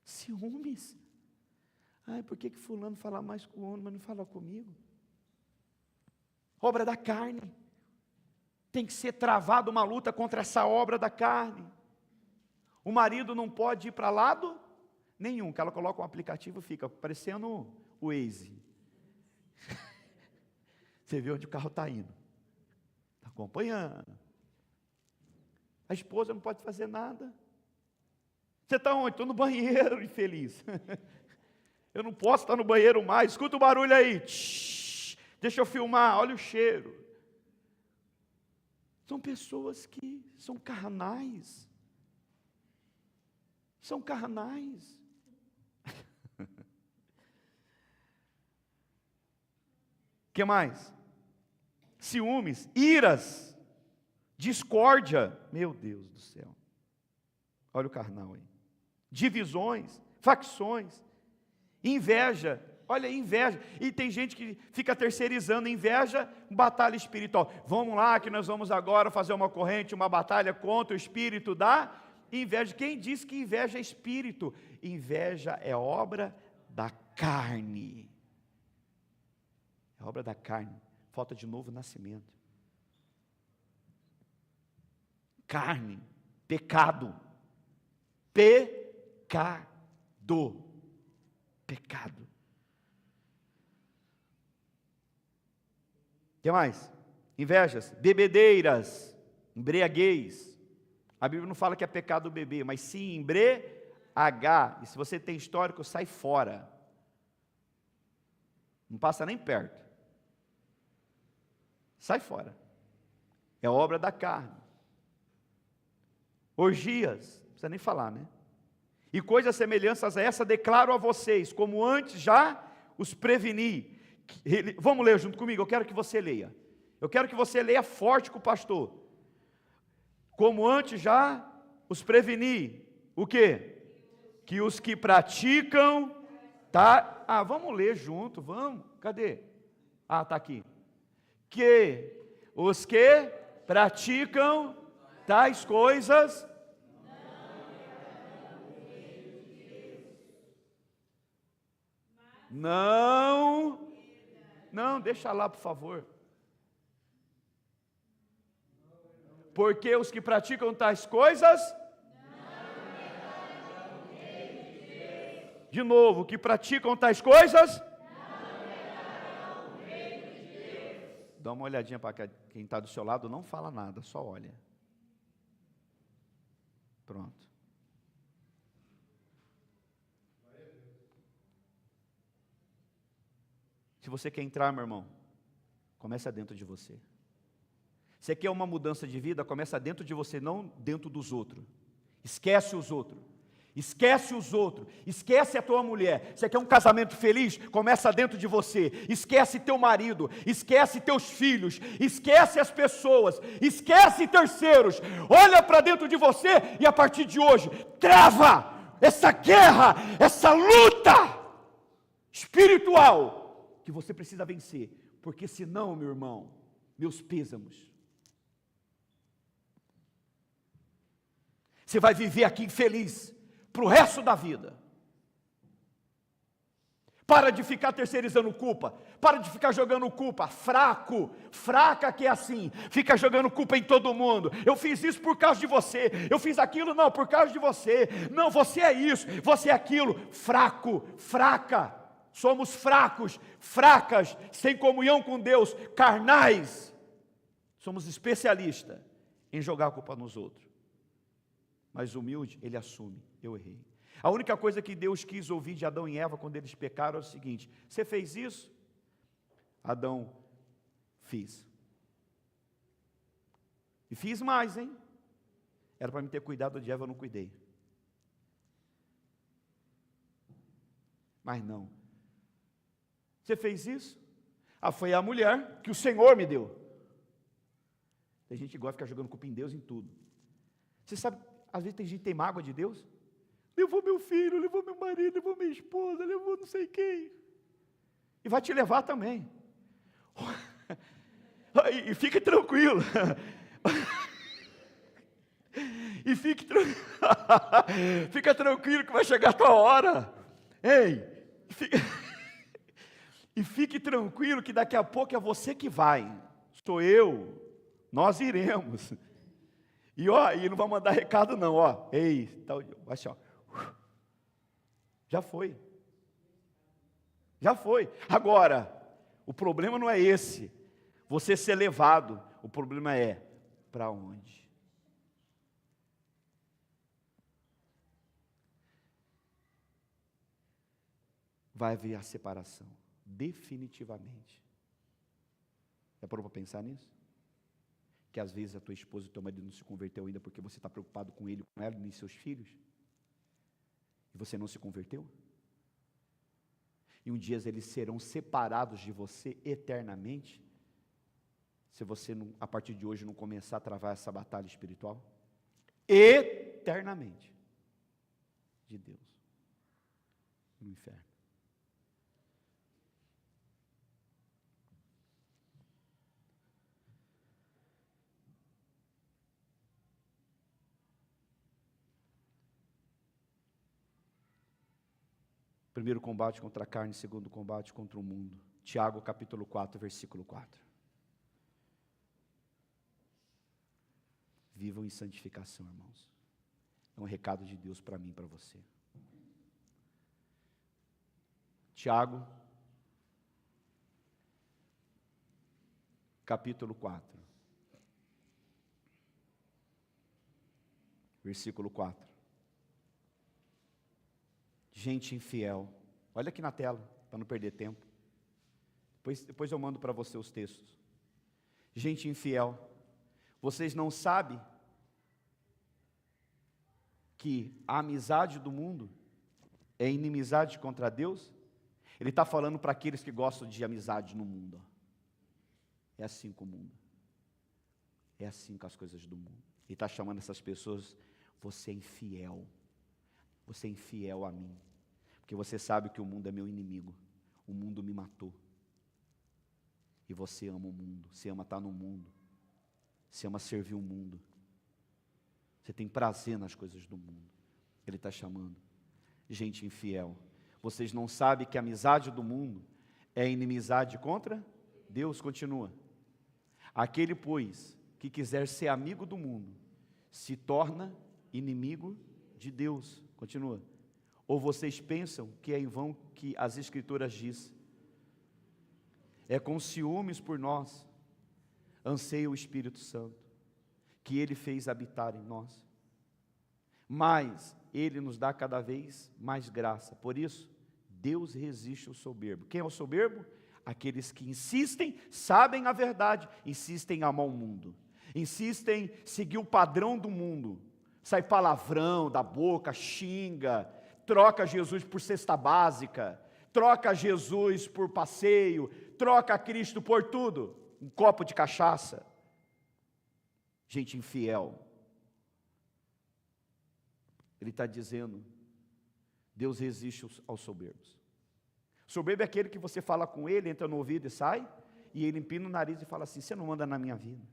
Ciúmes. Por que fulano fala mais com o outro, mas não fala comigo? Obra da carne. Tem que ser travada uma luta contra essa obra da carne. O marido não pode ir para lado Nenhum, que ela coloca um aplicativo, fica parecendo o Waze. Você vê onde o carro está indo. Está acompanhando. A esposa não pode fazer nada. Você está onde? Estou no banheiro, infeliz. Eu não posso estar no banheiro mais. Escuta o barulho aí. Tsh, deixa eu filmar, olha o cheiro. São pessoas que são carnais. São carnais. O que mais? Ciúmes, iras, discórdia. Meu Deus do céu. Olha o carnal aí. Divisões, facções, inveja. Olha, inveja. E tem gente que fica terceirizando inveja, batalha espiritual. Vamos lá que nós vamos agora fazer uma corrente, uma batalha contra o espírito da inveja. Quem diz que inveja é espírito? Inveja é obra da carne. É obra da carne. Falta de novo nascimento. Carne. Pecado. Pecado. Pecado. O que mais? Invejas, bebedeiras, embriaguez. A Bíblia não fala que é pecado beber, mas sim embriagar. E se você tem histórico, sai fora. Não passa nem perto. Sai fora. É obra da carne. Orgias, não precisa nem falar, né? E coisas semelhantes a essa declaro a vocês, como antes já os preveni. Vamos ler junto comigo, eu quero que você leia. Eu quero que você leia forte com o pastor. Como antes já os preveni. O quê? Que os que praticam, tá? Vamos ler junto, vamos. Cadê? Tá aqui. Que os que praticam tais coisas não, deixa lá, por favor. Porque os que praticam tais coisas de novo, que praticam tais coisas dá uma olhadinha para quem está do seu lado, não fala nada, só olha. Pronto. Se você quer entrar, meu irmão, começa dentro de você. Você quer uma mudança de vida, começa dentro de você, não dentro dos outros. Esquece os outros. Esquece os outros, esquece a tua mulher. Você quer um casamento feliz? Começa dentro de você. Esquece teu marido, esquece teus filhos, esquece as pessoas, esquece terceiros. Olha para dentro de você e a partir de hoje, trava essa guerra, essa luta espiritual que você precisa vencer, porque senão, meu irmão, meus pêsames, você vai viver aqui infeliz para o resto da vida. Para de ficar terceirizando culpa, para de ficar jogando culpa, fraca que é assim, fica jogando culpa em todo mundo. Eu fiz isso por causa de você, eu fiz aquilo, não, por causa de você, não, você é isso, você é aquilo, fraca, somos fracos, fracas, sem comunhão com Deus, carnais, somos especialistas em jogar a culpa nos outros. Mas humilde, ele assume, eu errei. A única coisa que Deus quis ouvir de Adão e Eva quando eles pecaram é o seguinte: você fez isso? Adão, fiz. E fiz mais, hein? Era para me ter cuidado de Eva, eu não cuidei. Mas não. Você fez isso? Foi a mulher que o Senhor me deu. Tem gente que gosta de ficar jogando culpa em Deus em tudo. Você sabe, às vezes tem gente que tem mágoa de Deus. Levou meu filho, levou meu marido, levou minha esposa, levou não sei quem. E vai te levar também. E fique tranquilo. E fica tranquilo que vai chegar a tua hora. Ei, e fique tranquilo que daqui a pouco é você que vai. Sou eu. Nós iremos. E não vai mandar recado não, Ei, tá, assim, Já foi. Já foi. Agora, o problema não é esse. Você ser levado. O problema é para onde? Vai haver a separação. Definitivamente. Já parou para pensar nisso? Que às vezes a tua esposa e o teu marido não se converteu ainda porque você está preocupado com ele, com ela e seus filhos? E você não se converteu? E um dia eles serão separados de você eternamente, se você não, a partir de hoje não começar a travar essa batalha espiritual? Eternamente. De Deus. No inferno. Primeiro combate contra a carne, segundo combate contra o mundo. Tiago capítulo 4, versículo 4. Vivam em santificação, irmãos. É um recado de Deus para mim e para você. Tiago, capítulo 4, versículo 4. Gente infiel. Olha aqui na tela, para não perder tempo. Depois eu mando para você os textos. Gente infiel. Vocês não sabem que a amizade do mundo é inimizade contra Deus? Ele está falando para aqueles que gostam de amizade no mundo. É assim com o mundo. É assim com as coisas do mundo. Ele está chamando essas pessoas, você é infiel. Você é infiel a mim. Porque você sabe que o mundo é meu inimigo. O mundo me matou. E você ama o mundo. Você ama estar no mundo. Você ama servir o mundo. Você tem prazer nas coisas do mundo. Ele está chamando. Gente infiel. Vocês não sabem que a amizade do mundo é inimizade contra Deus? Continua. Aquele, pois, que quiser ser amigo do mundo, se torna inimigo de Deus. Continua. Ou vocês pensam que é em vão que as Escrituras diz? É com ciúmes por nós, anseia o Espírito Santo, que Ele fez habitar em nós. Mas Ele nos dá cada vez mais graça. Por isso, Deus resiste ao soberbo. Quem é o soberbo? Aqueles que insistem, sabem a verdade, insistem em amar o mundo, insistem em seguir o padrão do mundo. Sai palavrão da boca, xinga, troca Jesus por cesta básica, troca Jesus por passeio, troca Cristo por tudo, um copo de cachaça. Gente infiel. Ele está dizendo, Deus resiste aos soberbos. Soberbo é aquele que você fala com ele, entra no ouvido e sai, e ele empina o nariz e fala assim, você não manda na minha vida.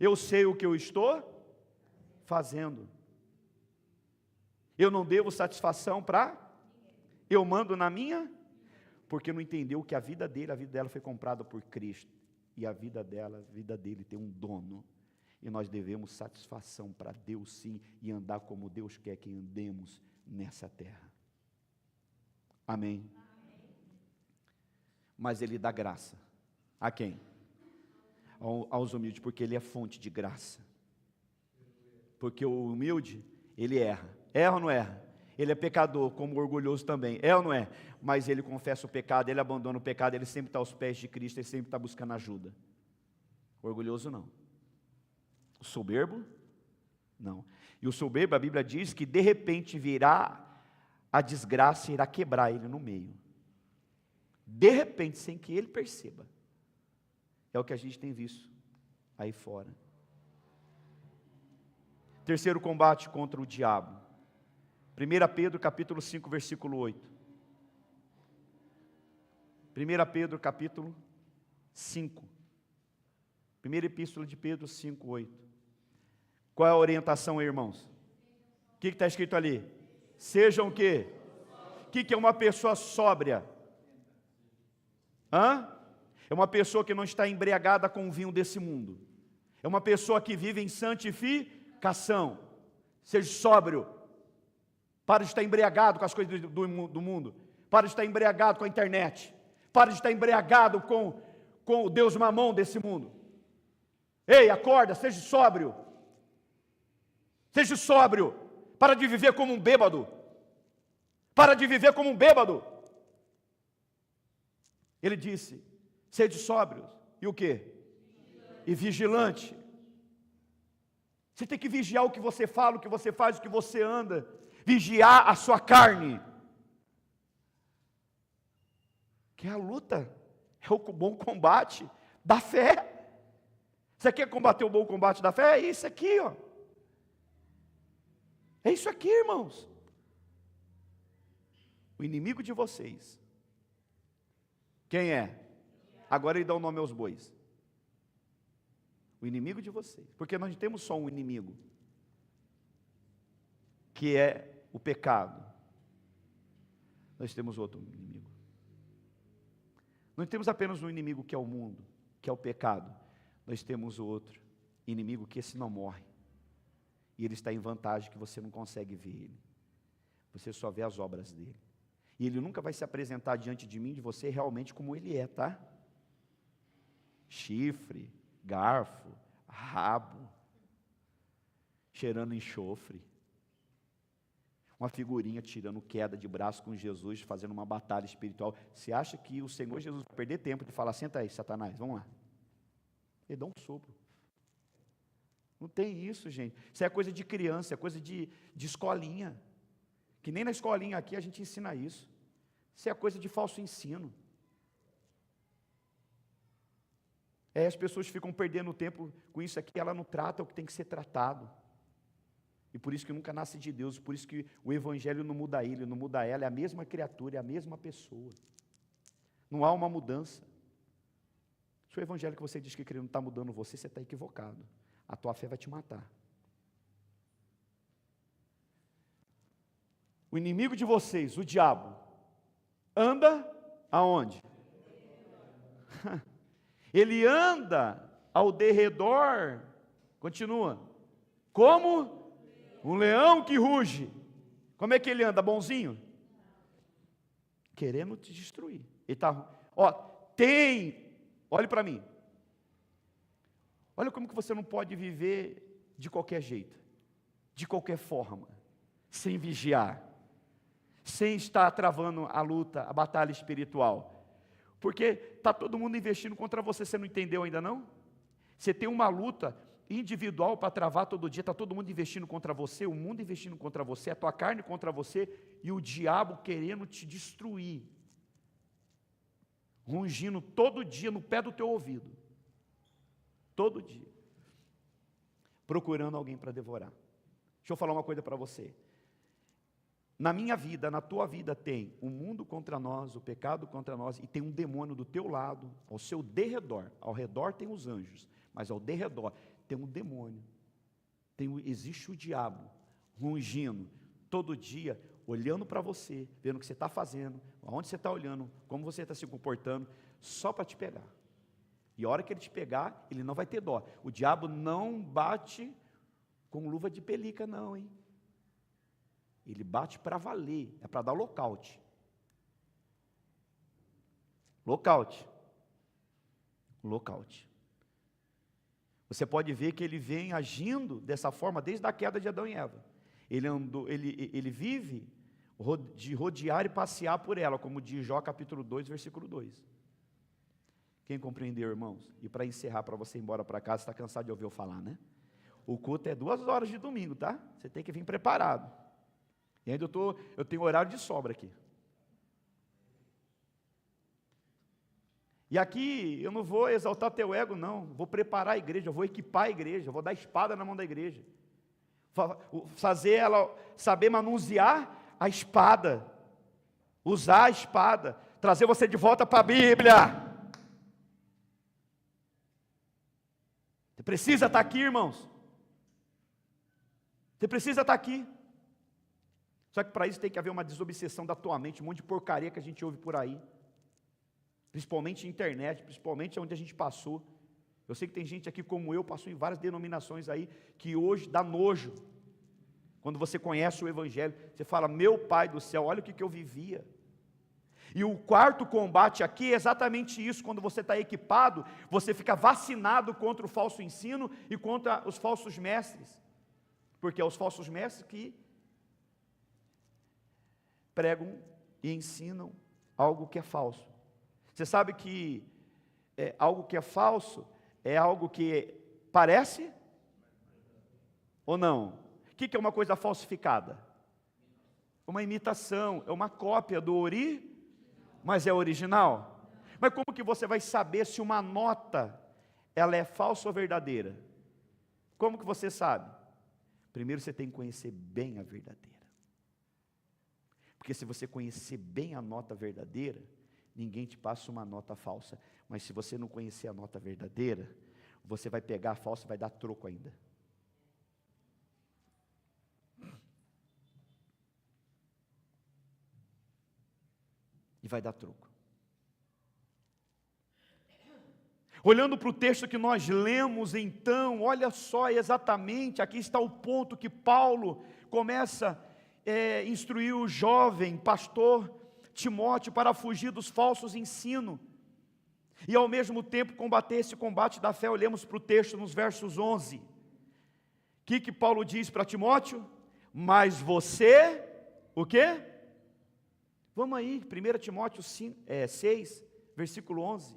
Eu sei o que eu estou fazendo. Eu não devo satisfação para? Eu mando na minha? Porque não entendeu que a vida dela foi comprada por Cristo. E a vida dele tem um dono. E nós devemos satisfação para Deus sim, e andar como Deus quer que andemos nessa terra. Amém? Mas Ele dá graça. A quem? Aos humildes, porque Ele é fonte de graça. Porque o humilde, ele erra. Erra ou não erra? Ele é pecador, como o orgulhoso também. É ou não é? Mas ele confessa o pecado, ele abandona o pecado, ele sempre está aos pés de Cristo, ele sempre está buscando ajuda. O orgulhoso não. O soberbo, não. E o soberbo, a Bíblia diz que de repente virá a desgraça e irá quebrar ele no meio. De repente, sem que ele perceba. É o que a gente tem visto aí fora. Terceiro combate contra o diabo. 1 Pedro capítulo 5, versículo 8. 1 Pedro capítulo 5. Primeira epístola de Pedro 5, 8. Qual é a orientação aí, irmãos? O que está escrito ali? Sejam o quê? O que é uma pessoa sóbria? É uma pessoa que não está embriagada com o vinho desse mundo. É uma pessoa que vive em santificação. Seja sóbrio. Para de estar embriagado com as coisas do mundo. Para de estar embriagado com a internet. Para de estar embriagado com o Deus mamão desse mundo. Ei, acorda, seja sóbrio. Seja sóbrio. Para de viver como um bêbado. Para de viver como um bêbado. Ele disse, sede sóbrios. E o quê? E vigilante. Você tem que vigiar o que você fala, o que você faz, o que você anda. Vigiar a sua carne. Que é a luta. É o bom combate da fé. Você quer combater o bom combate da fé? É isso aqui, ó. É isso aqui, irmãos. O inimigo de vocês. Quem é? Agora ele dá o nome aos bois. O inimigo de vocês. Porque nós não temos só um inimigo. Que é o pecado. Nós temos outro inimigo. Não temos apenas um inimigo que é o mundo, que é o pecado. Nós temos o outro inimigo que esse não morre. E ele está em vantagem que você não consegue ver ele. Você só vê as obras dele. E ele nunca vai se apresentar diante de mim, de você, realmente como ele é, tá? Chifre, garfo, rabo, cheirando enxofre. Uma figurinha tirando queda de braço com Jesus, fazendo uma batalha espiritual. Você acha que o Senhor Jesus vai perder tempo de falar, senta aí, Satanás, vamos lá. Ele dá um sopro. Não tem isso, gente. Isso é coisa de criança, é coisa de escolinha. Que nem na escolinha aqui a gente ensina isso. Isso é coisa de falso ensino. As pessoas ficam perdendo tempo com isso aqui, ela não trata o que tem que ser tratado. E por isso que nunca nasce de Deus, por isso que o Evangelho não muda ele, não muda ela, é a mesma criatura, é a mesma pessoa. Não há uma mudança. Se o Evangelho que você diz que crê não está mudando você está equivocado. A tua fé vai te matar. O inimigo de vocês, o diabo, anda aonde? Ele anda ao derredor, continua, como um leão que ruge. Como é que ele anda? Bonzinho? Querendo te destruir. Ele está, olhe para mim. Olha como que você não pode viver de qualquer jeito, de qualquer forma, sem vigiar, sem estar travando a luta, a batalha espiritual. Porque está todo mundo investindo contra você, você não entendeu ainda não? Você tem uma luta individual para travar todo dia, está todo mundo investindo contra você, o mundo investindo contra você, a tua carne contra você, e o diabo querendo te destruir, rungindo todo dia no pé do teu ouvido, todo dia, procurando alguém para devorar. Deixa eu falar uma coisa para você. Na minha vida, na tua vida tem o mundo contra nós, o pecado contra nós, e tem um demônio do teu lado, ao seu derredor. Ao redor tem os anjos, mas ao derredor tem um demônio. Existe o diabo rungindo todo dia, olhando para você, vendo o que você está fazendo, aonde você está olhando, como você está se comportando, só para te pegar. E a hora que ele te pegar, ele não vai ter dó. O diabo não bate com luva de pelica não, hein? Ele bate para valer, é para dar lockout. Lockout. Lockout. Você pode ver que ele vem agindo dessa forma desde a queda de Adão e Eva. Ele vive de rodear e passear por ela, como diz Jó capítulo 2, versículo 2. Quem compreendeu, irmãos? E para encerrar, para você ir embora para casa, você está cansado de ouvir eu falar, né? O culto é 2 horas de domingo, tá? Você tem que vir preparado. E ainda eu tenho horário de sobra aqui. E aqui eu não vou exaltar teu ego, não. Vou preparar a igreja, eu vou equipar a igreja, eu vou dar espada na mão da igreja. Fazer ela saber manusear a espada. Usar a espada. Trazer você de volta para a Bíblia. Você precisa estar aqui, irmãos. Você precisa estar aqui. Só que para isso tem que haver uma desobsessão da tua mente, um monte de porcaria que a gente ouve por aí. Principalmente na internet, principalmente onde a gente passou. Eu sei que tem gente aqui como eu, passou em várias denominações aí, que hoje dá nojo. Quando você conhece o Evangelho, você fala, meu Pai do céu, olha o que eu vivia. E o quarto combate aqui é exatamente isso, quando você está equipado, você fica vacinado contra o falso ensino e contra os falsos mestres. Porque é os falsos mestres que pregam e ensinam algo que é falso. Você sabe que algo que é falso é algo que parece ou não? O que é uma coisa falsificada? Uma imitação, é uma cópia do mas é original. Mas como que você vai saber se uma nota ela é falsa ou verdadeira? Como que você sabe? Primeiro você tem que conhecer bem a verdadeira. Porque se você conhecer bem a nota verdadeira, ninguém te passa uma nota falsa. Mas se você não conhecer a nota verdadeira, você vai pegar a falsa e vai dar troco ainda. E vai dar troco. Olhando para o texto que nós lemos, então, olha só exatamente, aqui está o ponto que Paulo começa a instruir o jovem pastor Timóteo para fugir dos falsos ensinos. E ao mesmo tempo combater esse combate da fé. Olhemos para o texto nos versos 11. O que Paulo diz para Timóteo? Mas você, o quê? Vamos aí, 1 Timóteo 6, versículo 11.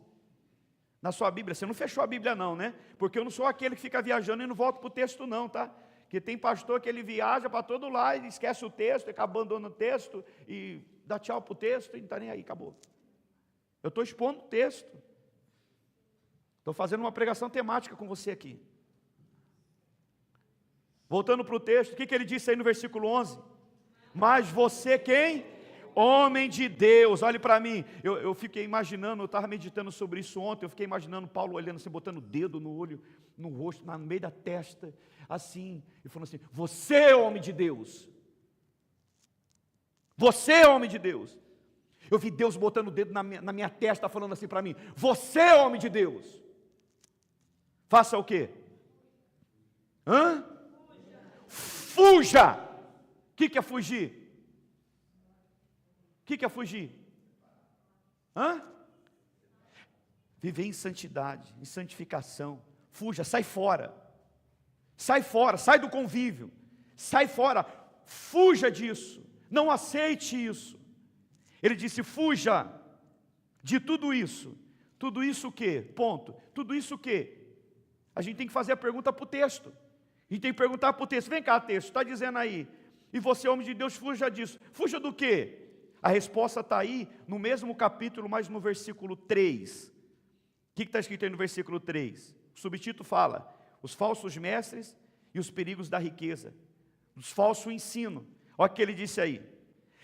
Na sua Bíblia, você não fechou a Bíblia não, né? Porque eu não sou aquele que fica viajando e não volta para o texto não, tá? Porque tem pastor que ele viaja para todo lado e esquece o texto, e abandona o texto, e dá tchau para o texto, e não está nem aí, acabou. Eu estou expondo o texto. Estou fazendo uma pregação temática com você aqui. Voltando para o texto, o que ele disse aí no versículo 11? Mas você quem? Homem de Deus, olhe para mim, eu fiquei imaginando, eu estava meditando sobre isso ontem, eu fiquei imaginando Paulo olhando assim, botando o dedo no olho, no rosto, no meio da testa, assim, e falando assim, você é homem de Deus, você é homem de Deus. Eu vi Deus botando o dedo na minha testa, falando assim para mim, você é homem de Deus. Faça o quê? Fuja. O que é fugir? O que é fugir? Viver em santidade, em santificação. Fuja, sai fora. Sai fora, sai do convívio. Sai fora, fuja disso. Não aceite isso. Ele disse, fuja de tudo isso. Tudo isso o quê? Ponto. Tudo isso o quê? A gente tem que fazer a pergunta para o texto. A gente tem que perguntar para o texto. Vem cá, texto, está dizendo aí. E você, homem de Deus, fuja disso. Fuja do quê? A resposta está aí no mesmo capítulo, mas no versículo 3. O que está escrito aí no versículo 3? O subtítulo fala, os falsos mestres e os perigos da riqueza, os falsos ensinos. Olha o que ele disse aí.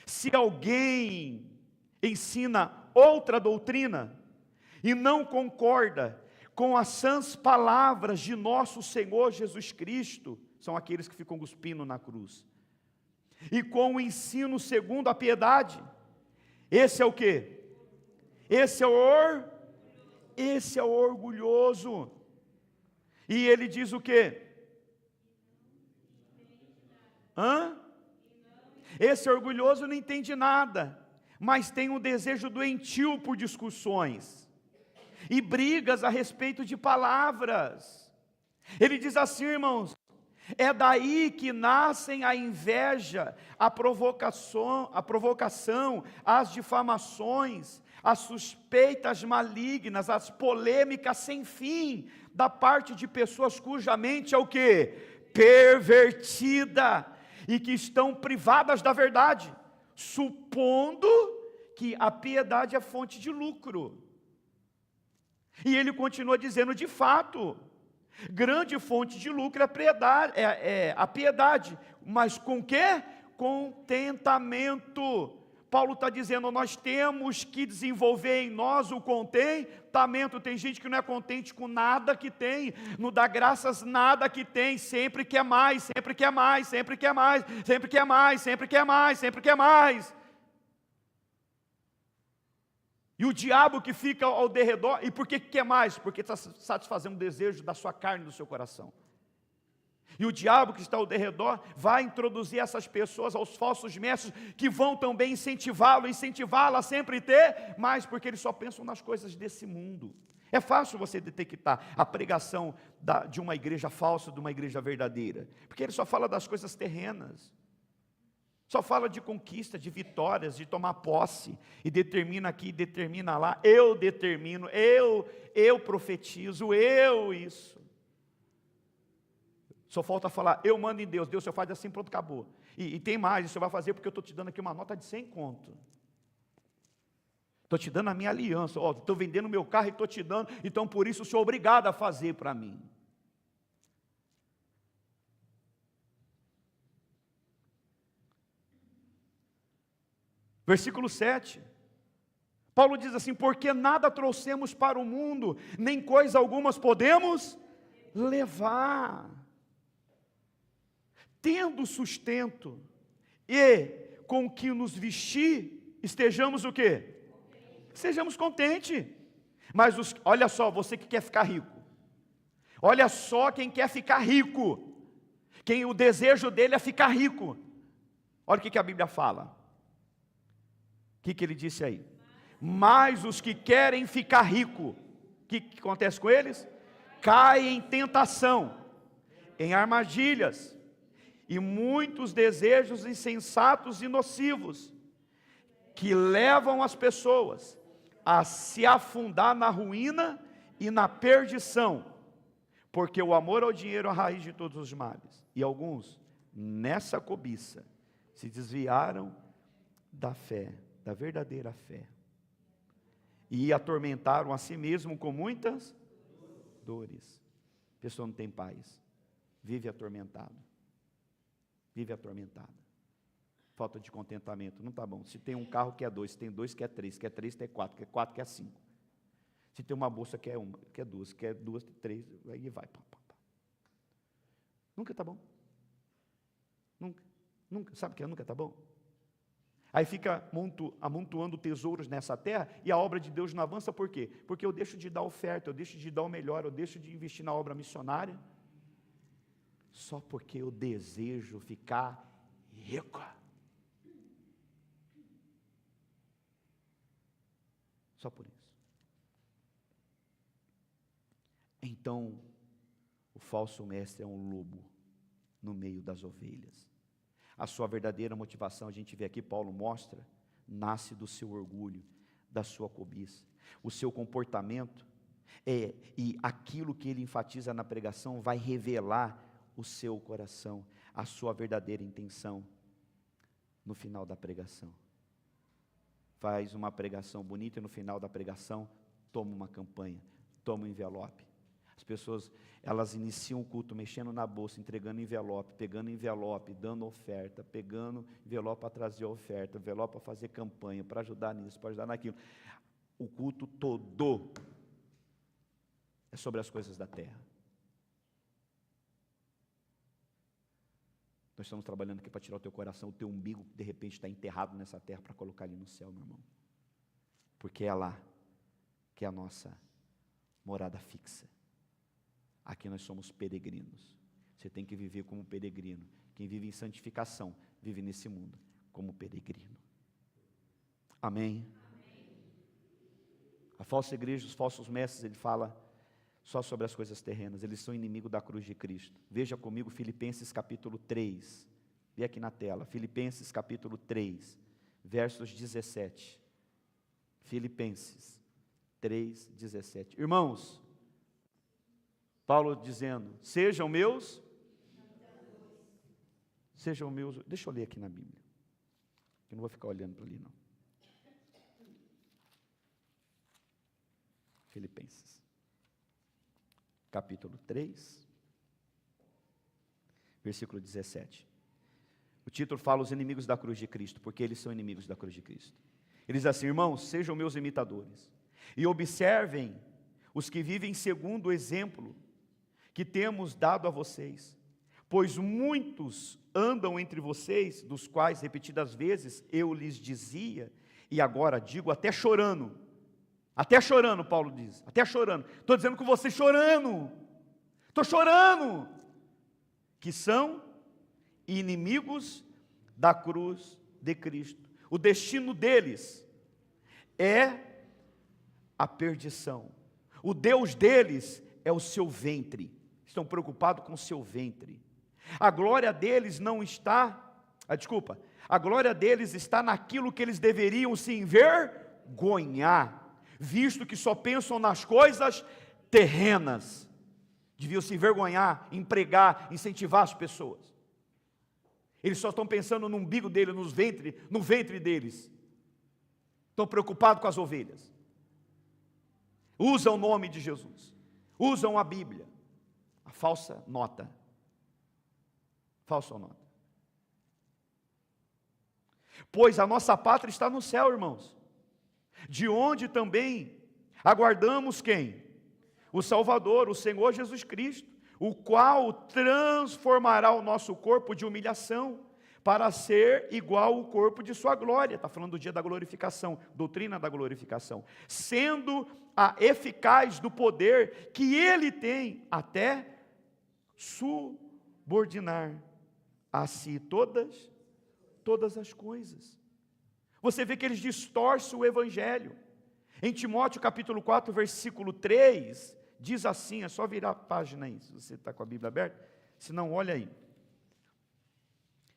Se alguém ensina outra doutrina e não concorda com as sãs palavras de nosso Senhor Jesus Cristo, são aqueles que ficam cuspindo na cruz, e com o ensino segundo a piedade, esse é o quê? Esse é o orgulhoso. E ele diz o quê? Esse orgulhoso não entende nada, mas tem um desejo doentio por discussões e brigas a respeito de palavras. Ele diz assim, irmãos, é daí que nascem a inveja, a provocação, as difamações, as suspeitas malignas, as polêmicas sem fim, da parte de pessoas cuja mente é o quê? Pervertida, e que estão privadas da verdade, supondo que a piedade é fonte de lucro. E ele continua dizendo, de fato, grande fonte de lucro é a piedade, mas com quê? Contentamento. Paulo está dizendo, nós temos que desenvolver em nós o contentamento. Tem gente que não é contente com nada que tem, não dá graças nada que tem, sempre quer mais, sempre quer mais, sempre quer mais, sempre quer mais, sempre quer mais, sempre quer mais. E o diabo que fica ao derredor, e por que quer mais? Porque está satisfazendo o desejo da sua carne e do seu coração. E o diabo que está ao derredor vai introduzir essas pessoas aos falsos mestres, que vão também incentivá-la a sempre ter mais, porque eles só pensam nas coisas desse mundo. É fácil você detectar a pregação de uma igreja falsa, de uma igreja verdadeira, porque ele só fala das coisas terrenas, só fala de conquista, de vitórias, de tomar posse, e determina aqui, determina lá, eu determino, eu profetizo, eu isso. Só falta falar, eu mando em Deus, Deus só faz assim, pronto, acabou. E tem mais, isso vai fazer porque eu estou te dando aqui uma nota de 100 conto. Estou te dando a minha aliança, estou vendendo meu carro e estou te dando, então por isso o Senhor é obrigado a fazer para mim. Versículo 7, Paulo diz assim, porque nada trouxemos para o mundo, nem coisa algumas podemos levar. Tendo sustento e com o que nos vestir, estejamos o quê? Sejamos contentes. Mas olha só, você que quer ficar rico, olha só quem quer ficar rico, quem o desejo dele é ficar rico, olha o que a Bíblia fala, o que ele disse aí? Mas os que querem ficar rico, o que acontece com eles? Caem em tentação, em armadilhas, e muitos desejos insensatos e nocivos, que levam as pessoas a se afundar na ruína e na perdição, porque o amor ao dinheiro é a raiz de todos os males, e alguns, nessa cobiça, se desviaram da fé, da verdadeira fé, e atormentaram a si mesmo com muitas dores. A pessoa não tem paz, vive atormentado. Vive atormentada, falta de contentamento, não está bom, se tem um carro quer 2, se tem 2 quer 3, quer 3 quer 4, quer 4 quer 5, se tem uma bolsa quer 1, quer 2, quer 2, 3, aí vai, nunca está bom, nunca, sabe o que nunca está bom? Aí fica amontoando tesouros nessa terra, e a obra de Deus não avança, por quê? Porque eu deixo de dar oferta, eu deixo de dar o melhor, eu deixo de investir na obra missionária, só porque eu desejo ficar rico. Só por isso. Então, o falso mestre é um lobo no meio das ovelhas. A sua verdadeira motivação, a gente vê aqui, Paulo mostra, nasce do seu orgulho, da sua cobiça. O seu comportamento e aquilo que ele enfatiza na pregação vai revelar o seu coração, a sua verdadeira intenção no final da pregação. Faz uma pregação bonita e no final da pregação toma uma campanha, toma um envelope. As pessoas, elas iniciam o culto mexendo na bolsa, entregando envelope, pegando envelope, dando oferta, pegando envelope para trazer oferta, envelope para fazer campanha, para ajudar nisso, para ajudar naquilo. O culto todo é sobre as coisas da terra. Nós estamos trabalhando aqui para tirar o teu coração, o teu umbigo, que de repente está enterrado nessa terra, para colocar ali no céu, meu irmão. Porque é lá que é a nossa morada fixa. Aqui nós somos peregrinos. Você tem que viver como peregrino. Quem vive em santificação, vive nesse mundo como peregrino. Amém? A falsa igreja, os falsos mestres, ele fala só sobre as coisas terrenas, eles são inimigos da cruz de Cristo. Veja comigo Filipenses capítulo 3, vê aqui na tela, Filipenses capítulo 3, versos 17, Filipenses 3, 17, irmãos, Paulo dizendo, sejam meus, deixa eu ler aqui na Bíblia, que eu não vou ficar olhando para ali não, Filipenses, capítulo 3, versículo 17. O título fala os inimigos da cruz de Cristo, porque eles são inimigos da cruz de Cristo. Ele diz assim, irmãos, sejam meus imitadores, e observem os que vivem segundo o exemplo que temos dado a vocês, pois muitos andam entre vocês, dos quais repetidas vezes eu lhes dizia, e agora digo até chorando, Paulo diz, até chorando, estou dizendo com você chorando, estou chorando, que são inimigos da cruz de Cristo. O destino deles é a perdição. O Deus deles é o seu ventre. Estão preocupados com o seu ventre. A glória deles não está, a glória deles está naquilo que eles deveriam se envergonhar, visto que só pensam nas coisas terrenas. Deviam se envergonhar, empregar, incentivar as pessoas. Eles só estão pensando no umbigo dele, no ventre deles. Estão preocupados com as ovelhas. Usam o nome de Jesus. Usam a Bíblia. A falsa nota. Falsa nota. Pois a nossa pátria está no céu, irmãos. De onde também aguardamos quem? O Salvador, o Senhor Jesus Cristo, o qual transformará o nosso corpo de humilhação para ser igual ao corpo de sua glória. Está falando do dia da glorificação, doutrina da glorificação. Sendo a eficaz do poder que ele tem até subordinar a si todas as coisas. Você vê que eles distorcem o Evangelho. Em Timóteo capítulo 4, versículo 3, diz assim, é só virar a página aí, se você está com a Bíblia aberta, se não, olha aí.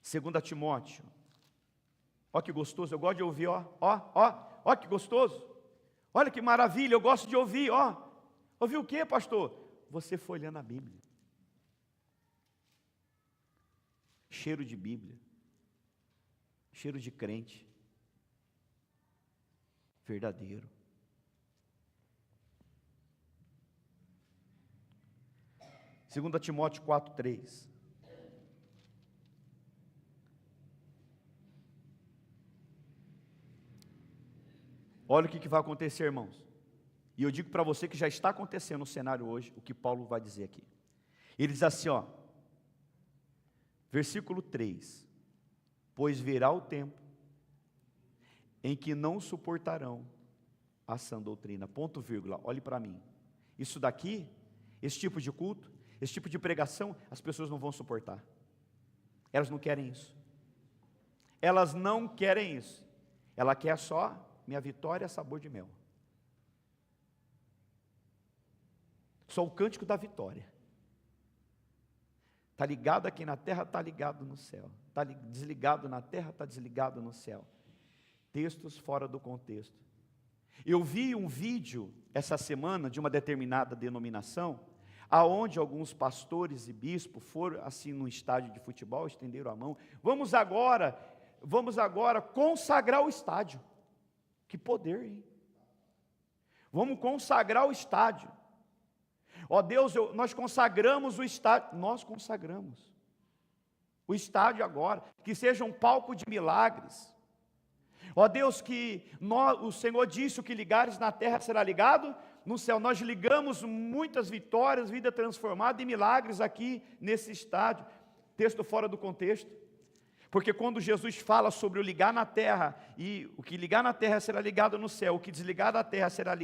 2 Timóteo, ó que gostoso, eu gosto de ouvir, ó que gostoso, olha que maravilha, eu gosto de ouvir, ouvir o que, pastor? Você folheando a Bíblia, cheiro de Bíblia, cheiro de crente, verdadeiro. Segunda Timóteo 4:3. Olha o que vai acontecer, irmãos. E eu digo para você que já está acontecendo no cenário hoje, o que Paulo vai dizer aqui. Ele diz assim, versículo 3. Pois virá o tempo em que não suportarão a sã doutrina. Ponto, vírgula, olhe para mim. Isso daqui, esse tipo de culto, esse tipo de pregação, as pessoas não vão suportar. Elas não querem isso. Elas não querem isso. Ela quer só minha vitória, sabor de mel. Só o cântico da vitória. Está ligado aqui na terra, está ligado no céu. Está desligado na terra, está desligado no céu. Textos fora do contexto. Eu vi um vídeo essa semana de uma determinada denominação, aonde alguns pastores e bispos foram assim num estádio de futebol, estenderam a mão. Vamos agora consagrar o estádio. Que poder, hein? Vamos consagrar o estádio. Ó Deus, nós consagramos o estádio. Nós consagramos o estádio agora, que seja um palco de milagres. Ó Deus, o Senhor disse, o que ligares na terra será ligado no céu. Nós ligamos muitas vitórias, vida transformada e milagres aqui nesse estádio. Texto fora do contexto. Porque quando Jesus fala sobre o ligar na terra, e o que ligar na terra será ligado no céu, o que desligar da terra será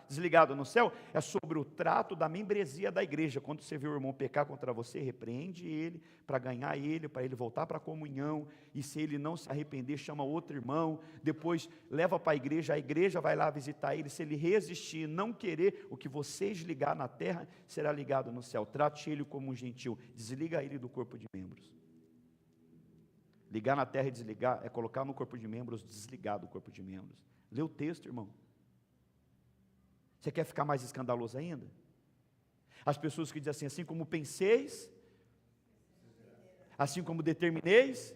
desligado no céu, é sobre o trato da membresia da igreja. Quando você vê o irmão pecar contra você, repreende ele, para ganhar ele, para ele voltar para a comunhão, e se ele não se arrepender, chama outro irmão, depois leva para a igreja vai lá visitar ele, se ele resistir, não querer, o que vocês ligar na terra, será ligado no céu. Trate ele como um gentil, desliga ele do corpo de membros. Ligar na terra e desligar é colocar no corpo de membros, desligar do corpo de membros. Lê o texto, irmão. Você quer ficar mais escandaloso ainda? As pessoas que dizem assim como penseis, assim como determineis,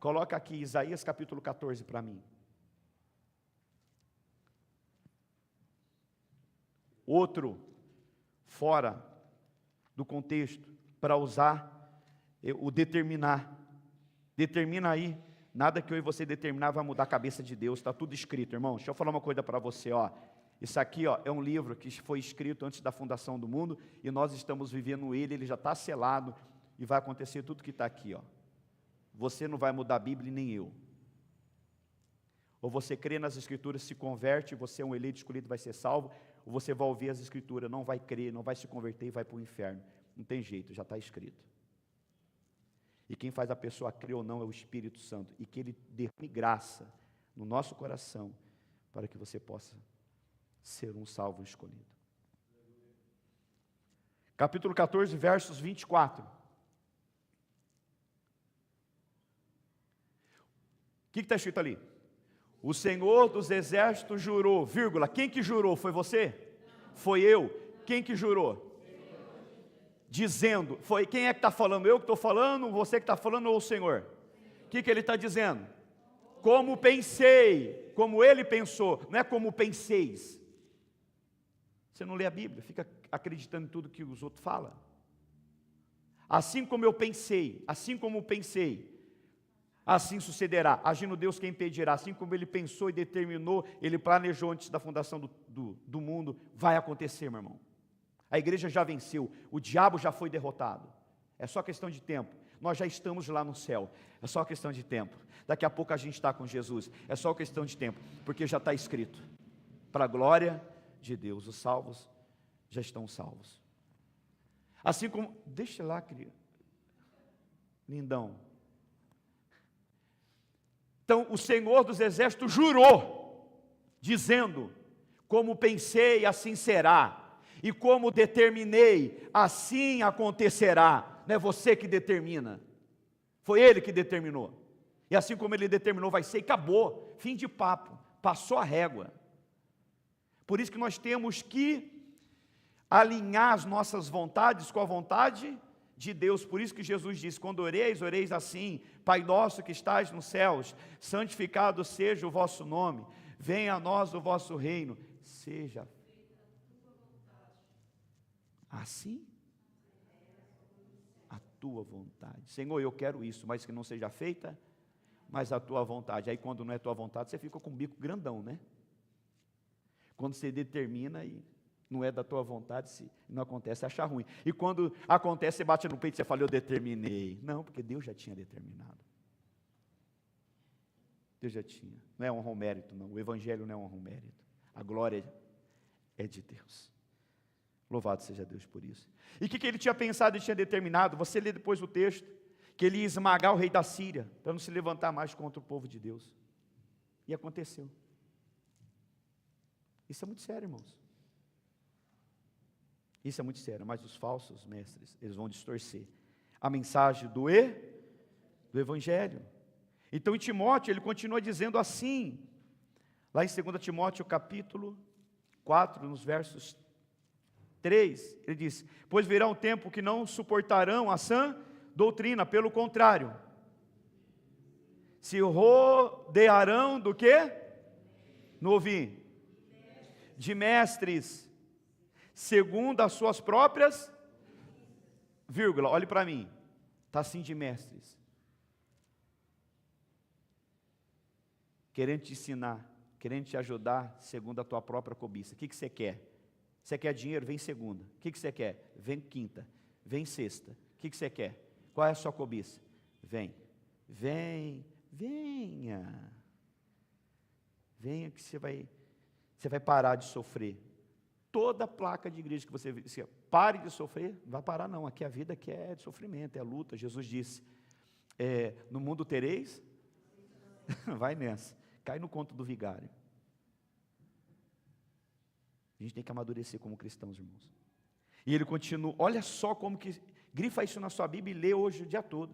coloca aqui Isaías capítulo 14 para mim. Outro, fora do contexto, para usar o determinar. Determina aí, nada que eu e você determinar vai mudar a cabeça de Deus, está tudo escrito, irmão. Deixa eu falar uma coisa para você, isso aqui é um livro que foi escrito antes da fundação do mundo, e nós estamos vivendo ele já está selado, e vai acontecer tudo que está aqui, Você não vai mudar a Bíblia, nem eu. Ou você crê nas Escrituras, se converte, você é um eleito escolhido, vai ser salvo, ou você vai ouvir as Escrituras, não vai crer, não vai se converter e vai para o inferno. Não tem jeito, já está escrito. quem faz a pessoa crer ou não é o Espírito Santo, e que Ele derrame graça no nosso coração, para que você possa ser um salvo escolhido. Capítulo 14, versos 24. O que está escrito ali? O Senhor dos Exércitos jurou, vírgula, quem que jurou? Foi você? Foi eu. Quem que jurou? Dizendo, foi, quem é que está falando? Eu que estou falando, você que está falando ou o Senhor? O que ele está dizendo? Como pensei, como ele pensou, não é como penseis. Você não lê a Bíblia, fica acreditando em tudo que os outros falam. Assim como eu pensei, assim sucederá. Agindo Deus, quem impedirá? Assim como Ele pensou e determinou, Ele planejou antes da fundação do mundo, vai acontecer, meu irmão. A igreja já venceu, o diabo já foi derrotado. É só questão de tempo. Nós já estamos lá no céu, é só questão de tempo. Daqui a pouco a gente está com Jesus, é só questão de tempo, porque já está escrito. Para a glória de Deus, os salvos já estão salvos. Assim como, deixa lá, querido, lindão. Então, o Senhor dos Exércitos jurou, dizendo, como pensei, assim será, e como determinei, assim acontecerá. Não é você que determina, foi Ele que determinou, e assim como Ele determinou vai ser, e acabou, fim de papo, passou a régua. Por isso que nós temos que alinhar as nossas vontades com a vontade de Deus. Por isso que Jesus disse, quando oreis assim, Pai nosso que estás nos céus, santificado seja o vosso nome, venha a nós o vosso reino, seja assim a tua vontade. Senhor, eu quero isso, mas que não seja feita, mas a tua vontade. Aí quando não é tua vontade, você fica com o bico grandão, né? Quando você determina e não é da tua vontade, se não acontece, você acha ruim. E quando acontece, você bate no peito e você fala, eu determinei. Não, porque Deus já tinha determinado. Deus já tinha. Não é honra ao mérito, não. O Evangelho não é honra ao mérito. A glória é de Deus. Louvado seja Deus por isso. E o que ele tinha pensado e tinha determinado? Você lê depois o texto, que ele ia esmagar o rei da Síria, para não se levantar mais contra o povo de Deus. E aconteceu. Isso é muito sério, irmãos. Isso é muito sério, mas os falsos mestres, eles vão distorcer a mensagem do Evangelho. Então, em Timóteo, ele continua dizendo assim, lá em 2 Timóteo, capítulo 4, nos versos 3, ele diz, pois virá um tempo que não suportarão a sã doutrina, pelo contrário, se rodearão do quê? Não ouvi. De mestres, segundo as suas próprias, vírgula, olhe para mim, está assim de mestres, querendo te ensinar, querendo te ajudar, segundo a tua própria cobiça. O que você quer? Você quer dinheiro? Vem segunda. O que você quer? Vem quinta. Vem sexta. O que você quer? Qual é a sua cobiça? Venha. Venha que você vai parar de sofrer. Toda placa de igreja que você pare de sofrer, não vai parar não, aqui a vida aqui é de sofrimento, é luta. Jesus disse, no mundo tereis, vai nessa, cai no conto do vigário. A gente tem que amadurecer como cristãos, irmãos. E ele continua, olha só como que, grifa isso na sua Bíblia e lê hoje o dia todo.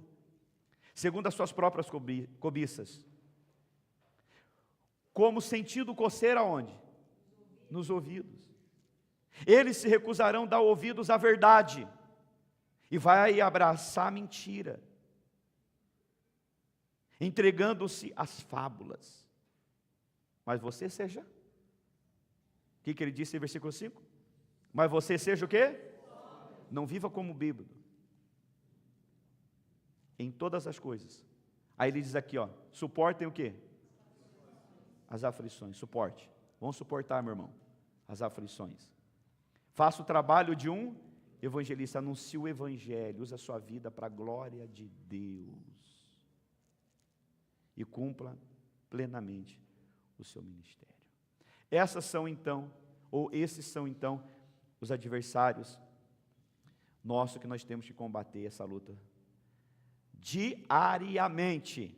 Segundo as suas próprias cobiças. Como sentido coceira aonde? Nos ouvidos. Eles se recusarão a dar ouvidos à verdade, e vai abraçar a mentira, entregando-se às fábulas. Mas você seja, o que ele disse em versículo 5? Mas você seja o quê? Não viva como bêbado, em todas as coisas. Aí ele diz aqui, ó, suportem o quê? As aflições, suporte. Vamos suportar, meu irmão, as aflições. Faça o trabalho de um evangelista, anuncie o evangelho, use a sua vida para a glória de Deus. E cumpra plenamente o seu ministério. Esses são então os adversários nossos que nós temos que combater essa luta diariamente.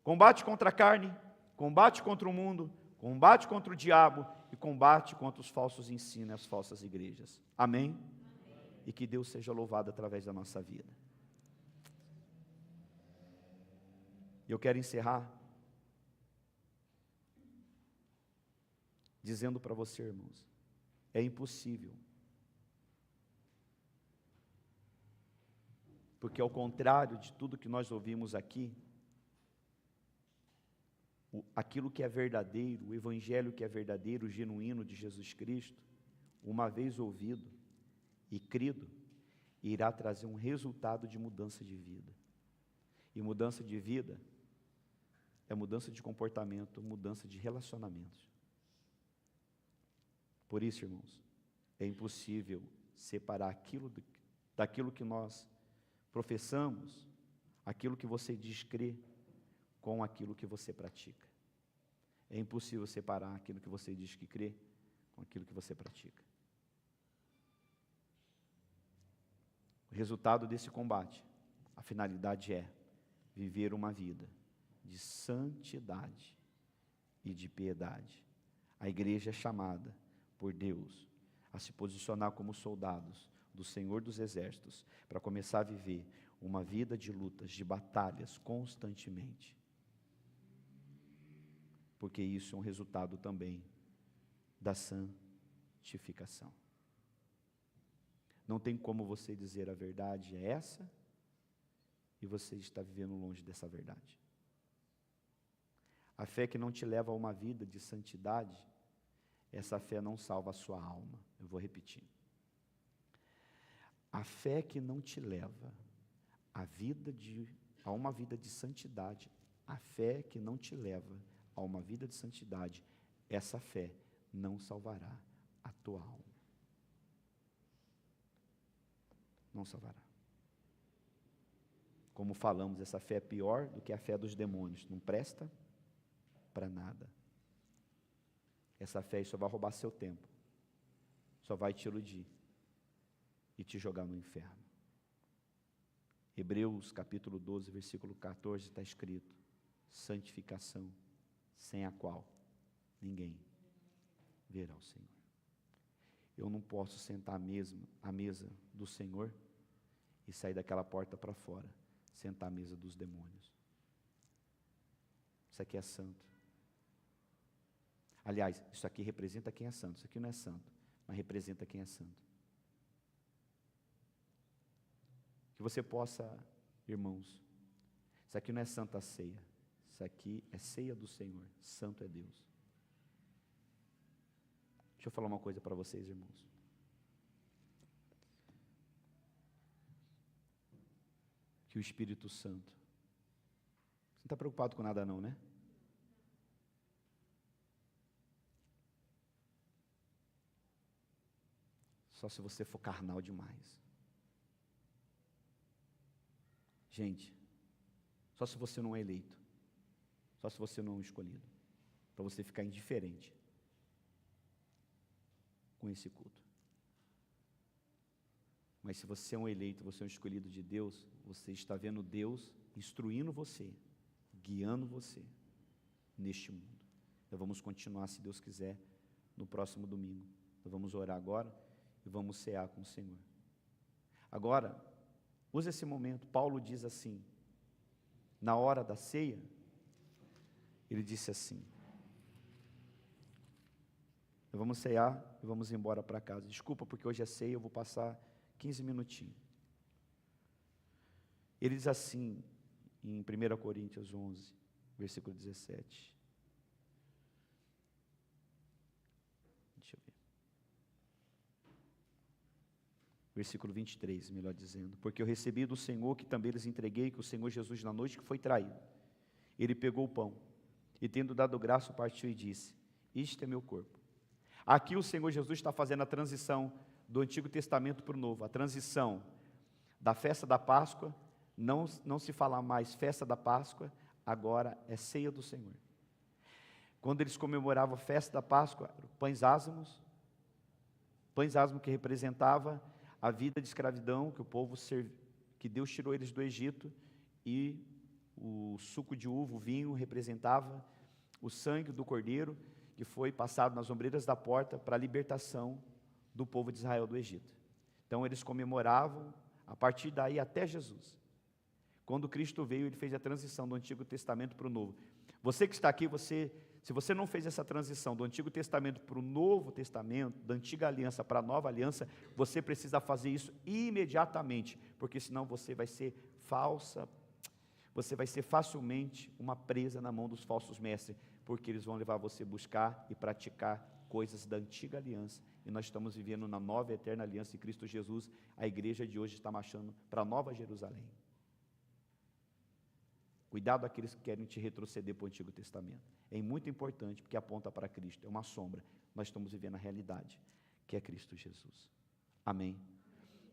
Combate contra a carne, combate contra o mundo, combate contra o diabo e combate contra os falsos ensinos e as falsas igrejas. Amém? E que Deus seja louvado através da nossa vida. Eu quero encerrar dizendo para você, irmãos, é impossível. Porque ao contrário de tudo que nós ouvimos aqui, aquilo que é verdadeiro, o evangelho que é verdadeiro, genuíno de Jesus Cristo, uma vez ouvido e crido, irá trazer um resultado de mudança de vida. E mudança de vida é mudança de comportamento, mudança de relacionamentos. Por isso, irmãos, é impossível separar aquilo daquilo que nós professamos, aquilo que você diz crer, com aquilo que você pratica. É impossível separar aquilo que você diz que crê com aquilo que você pratica. O resultado desse combate, a finalidade é viver uma vida de santidade e de piedade. A igreja é chamada por Deus a se posicionar como soldados do Senhor dos Exércitos, para começar a viver uma vida de lutas, de batalhas constantemente. Porque isso é um resultado também da santificação. Não tem como você dizer a verdade é essa e você está vivendo longe dessa verdade. A fé que não te leva a uma vida de santidade, essa fé não salva a sua alma. Eu vou repetir. A fé que não te leva a uma vida de santidade, a fé que não te leva a uma vida de santidade, essa fé não salvará a tua alma. Não salvará. Como falamos, essa fé é pior do que a fé dos demônios, não presta para nada. Essa fé só vai roubar seu tempo, só vai te iludir e te jogar no inferno. Hebreus capítulo 12, versículo 14 está escrito: santificação, sem a qual ninguém verá o Senhor. Eu não posso sentar à mesa do Senhor e sair daquela porta para fora, sentar à mesa dos demônios. Isso aqui é santo. Aliás, isso aqui representa quem é santo. Isso aqui não é santo, mas representa quem é santo. Que você possa, irmãos, isso aqui não é santa ceia, isso aqui é ceia do Senhor, santo é Deus. Deixa eu falar uma coisa para vocês, irmãos. Que o Espírito Santo, você não está preocupado com nada não, né? Só se você for carnal demais. Gente, só se você não é eleito, só se você não é escolhido, para você ficar indiferente com esse culto. Mas se você é um eleito, você é um escolhido de Deus, você está vendo Deus instruindo você, guiando você neste mundo. Nós vamos continuar, se Deus quiser, no próximo domingo. Nós vamos orar agora e vamos cear com o Senhor. Agora, use esse momento. Paulo diz assim, na hora da ceia, ele disse assim: nós vamos cear e vamos embora para casa. Desculpa, porque hoje é ceia, eu vou passar 15 minutinhos. Ele diz assim, em 1 Coríntios 11, versículo 17. Deixa eu ver. Versículo 23, melhor dizendo. Porque eu recebi do Senhor, que também lhes entreguei, que o Senhor Jesus, na noite que foi traído, ele pegou o pão, e tendo dado graça, partiu e disse: isto é meu corpo. Aqui o Senhor Jesus está fazendo a transição do Antigo Testamento para o Novo, a transição da festa da Páscoa, não se fala mais festa da Páscoa, agora é ceia do Senhor. Quando eles comemoravam a festa da Páscoa, pães ázimos que representava a vida de escravidão que o povo que Deus tirou eles do Egito e o suco de uva, o vinho, representava o sangue do cordeiro que foi passado nas ombreiras da porta para a libertação do povo de Israel do Egito. Então eles comemoravam a partir daí até Jesus. Quando Cristo veio, ele fez a transição do Antigo Testamento para o Novo. Você que está aqui, se você não fez essa transição do Antigo Testamento para o Novo Testamento, da Antiga Aliança para a Nova Aliança, você precisa fazer isso imediatamente, porque senão você vai ser facilmente uma presa na mão dos falsos mestres, porque eles vão levar você a buscar e praticar coisas da Antiga Aliança, e nós estamos vivendo na nova e eterna aliança em Cristo Jesus. A igreja de hoje está marchando para a Nova Jerusalém. Cuidado aqueles que querem te retroceder para o Antigo Testamento. É muito importante, porque aponta para Cristo, é uma sombra. Nós estamos vivendo a realidade, que é Cristo Jesus. Amém?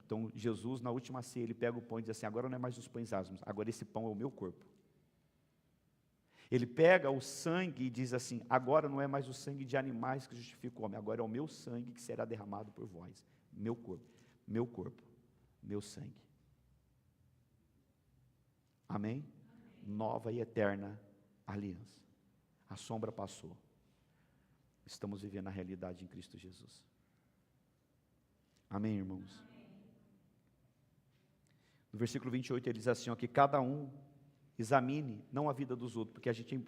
Então, Jesus, na última ceia, ele pega o pão e diz assim: agora não é mais os pães asmos, agora esse pão é o meu corpo. Ele pega o sangue e diz assim: agora não é mais o sangue de animais que justifica o homem, agora é o meu sangue que será derramado por vós. Meu corpo, meu sangue. Amém? Nova e eterna aliança. A sombra passou. Estamos vivendo a realidade em Cristo Jesus. Amém, irmãos? No versículo 28 ele diz assim, ó, que cada um examine, não a vida dos outros, porque a gente é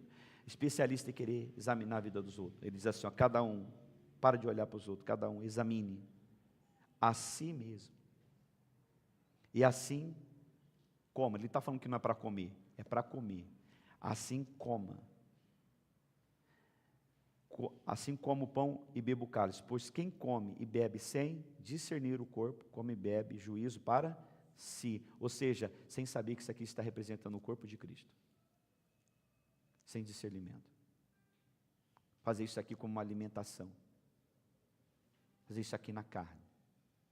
especialista em querer examinar a vida dos outros. Ele diz assim, ó, cada um, para de olhar para os outros, cada um examine a si mesmo. E assim, coma. Ele está falando que não é para comer, é para comer. Assim coma. Assim como o pão e beba o cálice, pois quem come e bebe sem discernir o corpo, come e bebe juízo para si, ou seja, sem saber que isso aqui está representando o corpo de Cristo, sem discernimento. Fazer isso aqui como uma alimentação, fazer isso aqui na carne,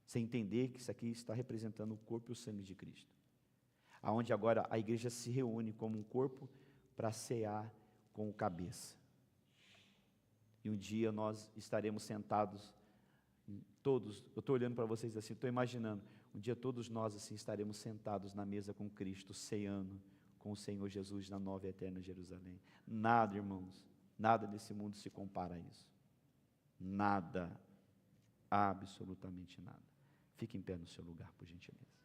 sem entender que isso aqui está representando o corpo e o sangue de Cristo, aonde agora a igreja se reúne como um corpo para cear com o cabeça. E um dia nós estaremos sentados, todos, eu estou olhando para vocês assim, estou imaginando, um dia todos nós assim estaremos sentados na mesa com Cristo, ceando com o Senhor Jesus na nova e eterna Jerusalém. Nada, irmãos, nada nesse mundo se compara a isso. Nada, absolutamente nada. Fique em pé no seu lugar, por gentileza.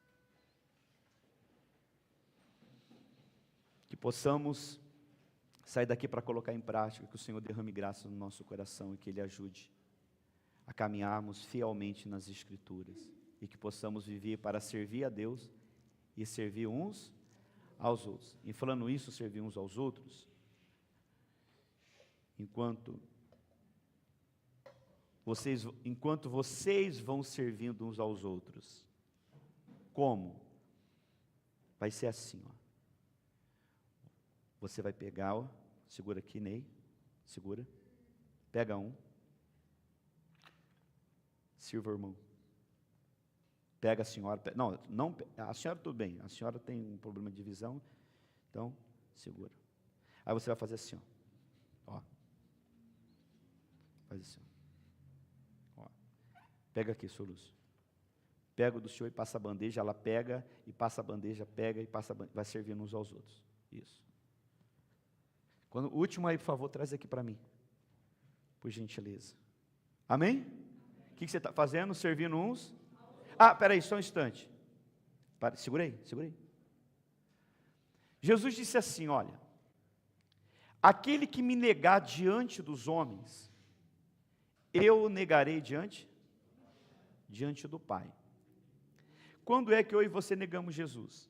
Que possamos sair daqui para colocar em prática, que o Senhor derrame graça no nosso coração e que Ele ajude a caminharmos fielmente nas Escrituras e que possamos viver para servir a Deus e servir uns aos outros. E falando isso, servir uns aos outros, enquanto vocês vão servindo uns aos outros, como? Vai ser assim, ó. Você vai pegar, ó, segura aqui, Ney, segura, pega um, sirva o irmão, pega a senhora, não, a senhora tudo bem, a senhora tem um problema de visão, então, segura. Aí você vai fazer assim, ó, faz assim, ó, pega aqui, soluço, pega o do senhor e passa a bandeja, ela pega e passa a bandeja, pega e passa a bandeja, vai servindo uns aos outros, isso. Quando, o último aí, por favor, traz aqui para mim, por gentileza. Amém? O que você está fazendo? Servindo uns? Peraí, só um instante. Segura aí. Jesus disse assim, olha, aquele que me negar diante dos homens, eu o negarei diante do Pai. Quando é que eu e você negamos Jesus?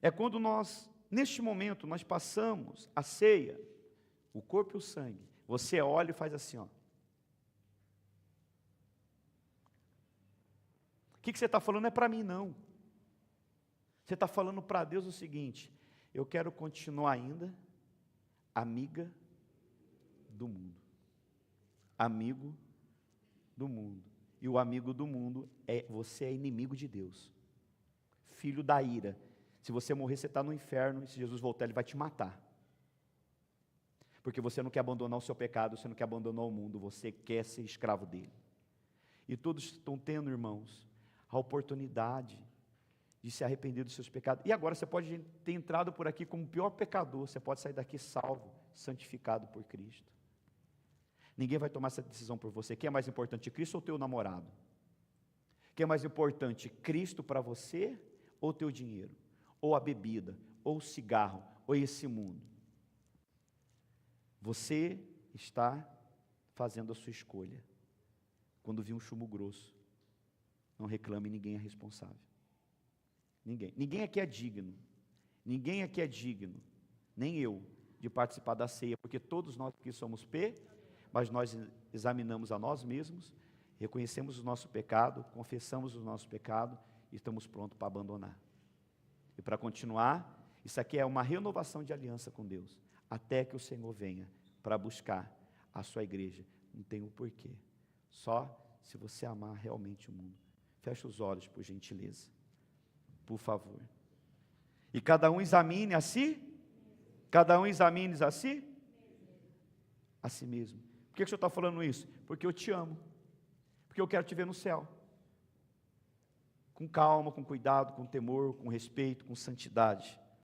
É quando nós, neste momento, nós passamos a ceia, o corpo e o sangue. Você olha e faz assim, ó. O que você está falando não é para mim, não. Você está falando para Deus o seguinte: eu quero continuar ainda amiga do mundo. Amigo do mundo. E o amigo do mundo você é inimigo de Deus. Filho da ira. Se você morrer, você está no inferno, e se Jesus voltar, Ele vai te matar. Porque você não quer abandonar o seu pecado, você não quer abandonar o mundo, você quer ser escravo dele. E todos estão tendo, irmãos, a oportunidade de se arrepender dos seus pecados. E agora você pode ter entrado por aqui como o pior pecador, você pode sair daqui salvo, santificado por Cristo. Ninguém vai tomar essa decisão por você. Quem é mais importante, Cristo ou teu namorado? Quem é mais importante, Cristo para você ou teu dinheiro? Ou a bebida, ou o cigarro, ou esse mundo? Você está fazendo a sua escolha. Quando vir um chumbo grosso, não reclame, ninguém é responsável. Ninguém aqui é digno. Ninguém aqui é digno, nem eu, de participar da ceia, porque todos nós aqui somos mas nós examinamos a nós mesmos, reconhecemos o nosso pecado, confessamos o nosso pecado e estamos prontos para abandonar. E para continuar, isso aqui é uma renovação de aliança com Deus, até que o Senhor venha para buscar a sua igreja. Não tem o porquê, só se você amar realmente o mundo. Feche os olhos, por gentileza, por favor. E cada um examine a si, cada um examine a si mesmo. Por que o Senhor está falando isso? Porque eu te amo, porque eu quero te ver no céu, com calma, com cuidado, com temor, com respeito, com santidade.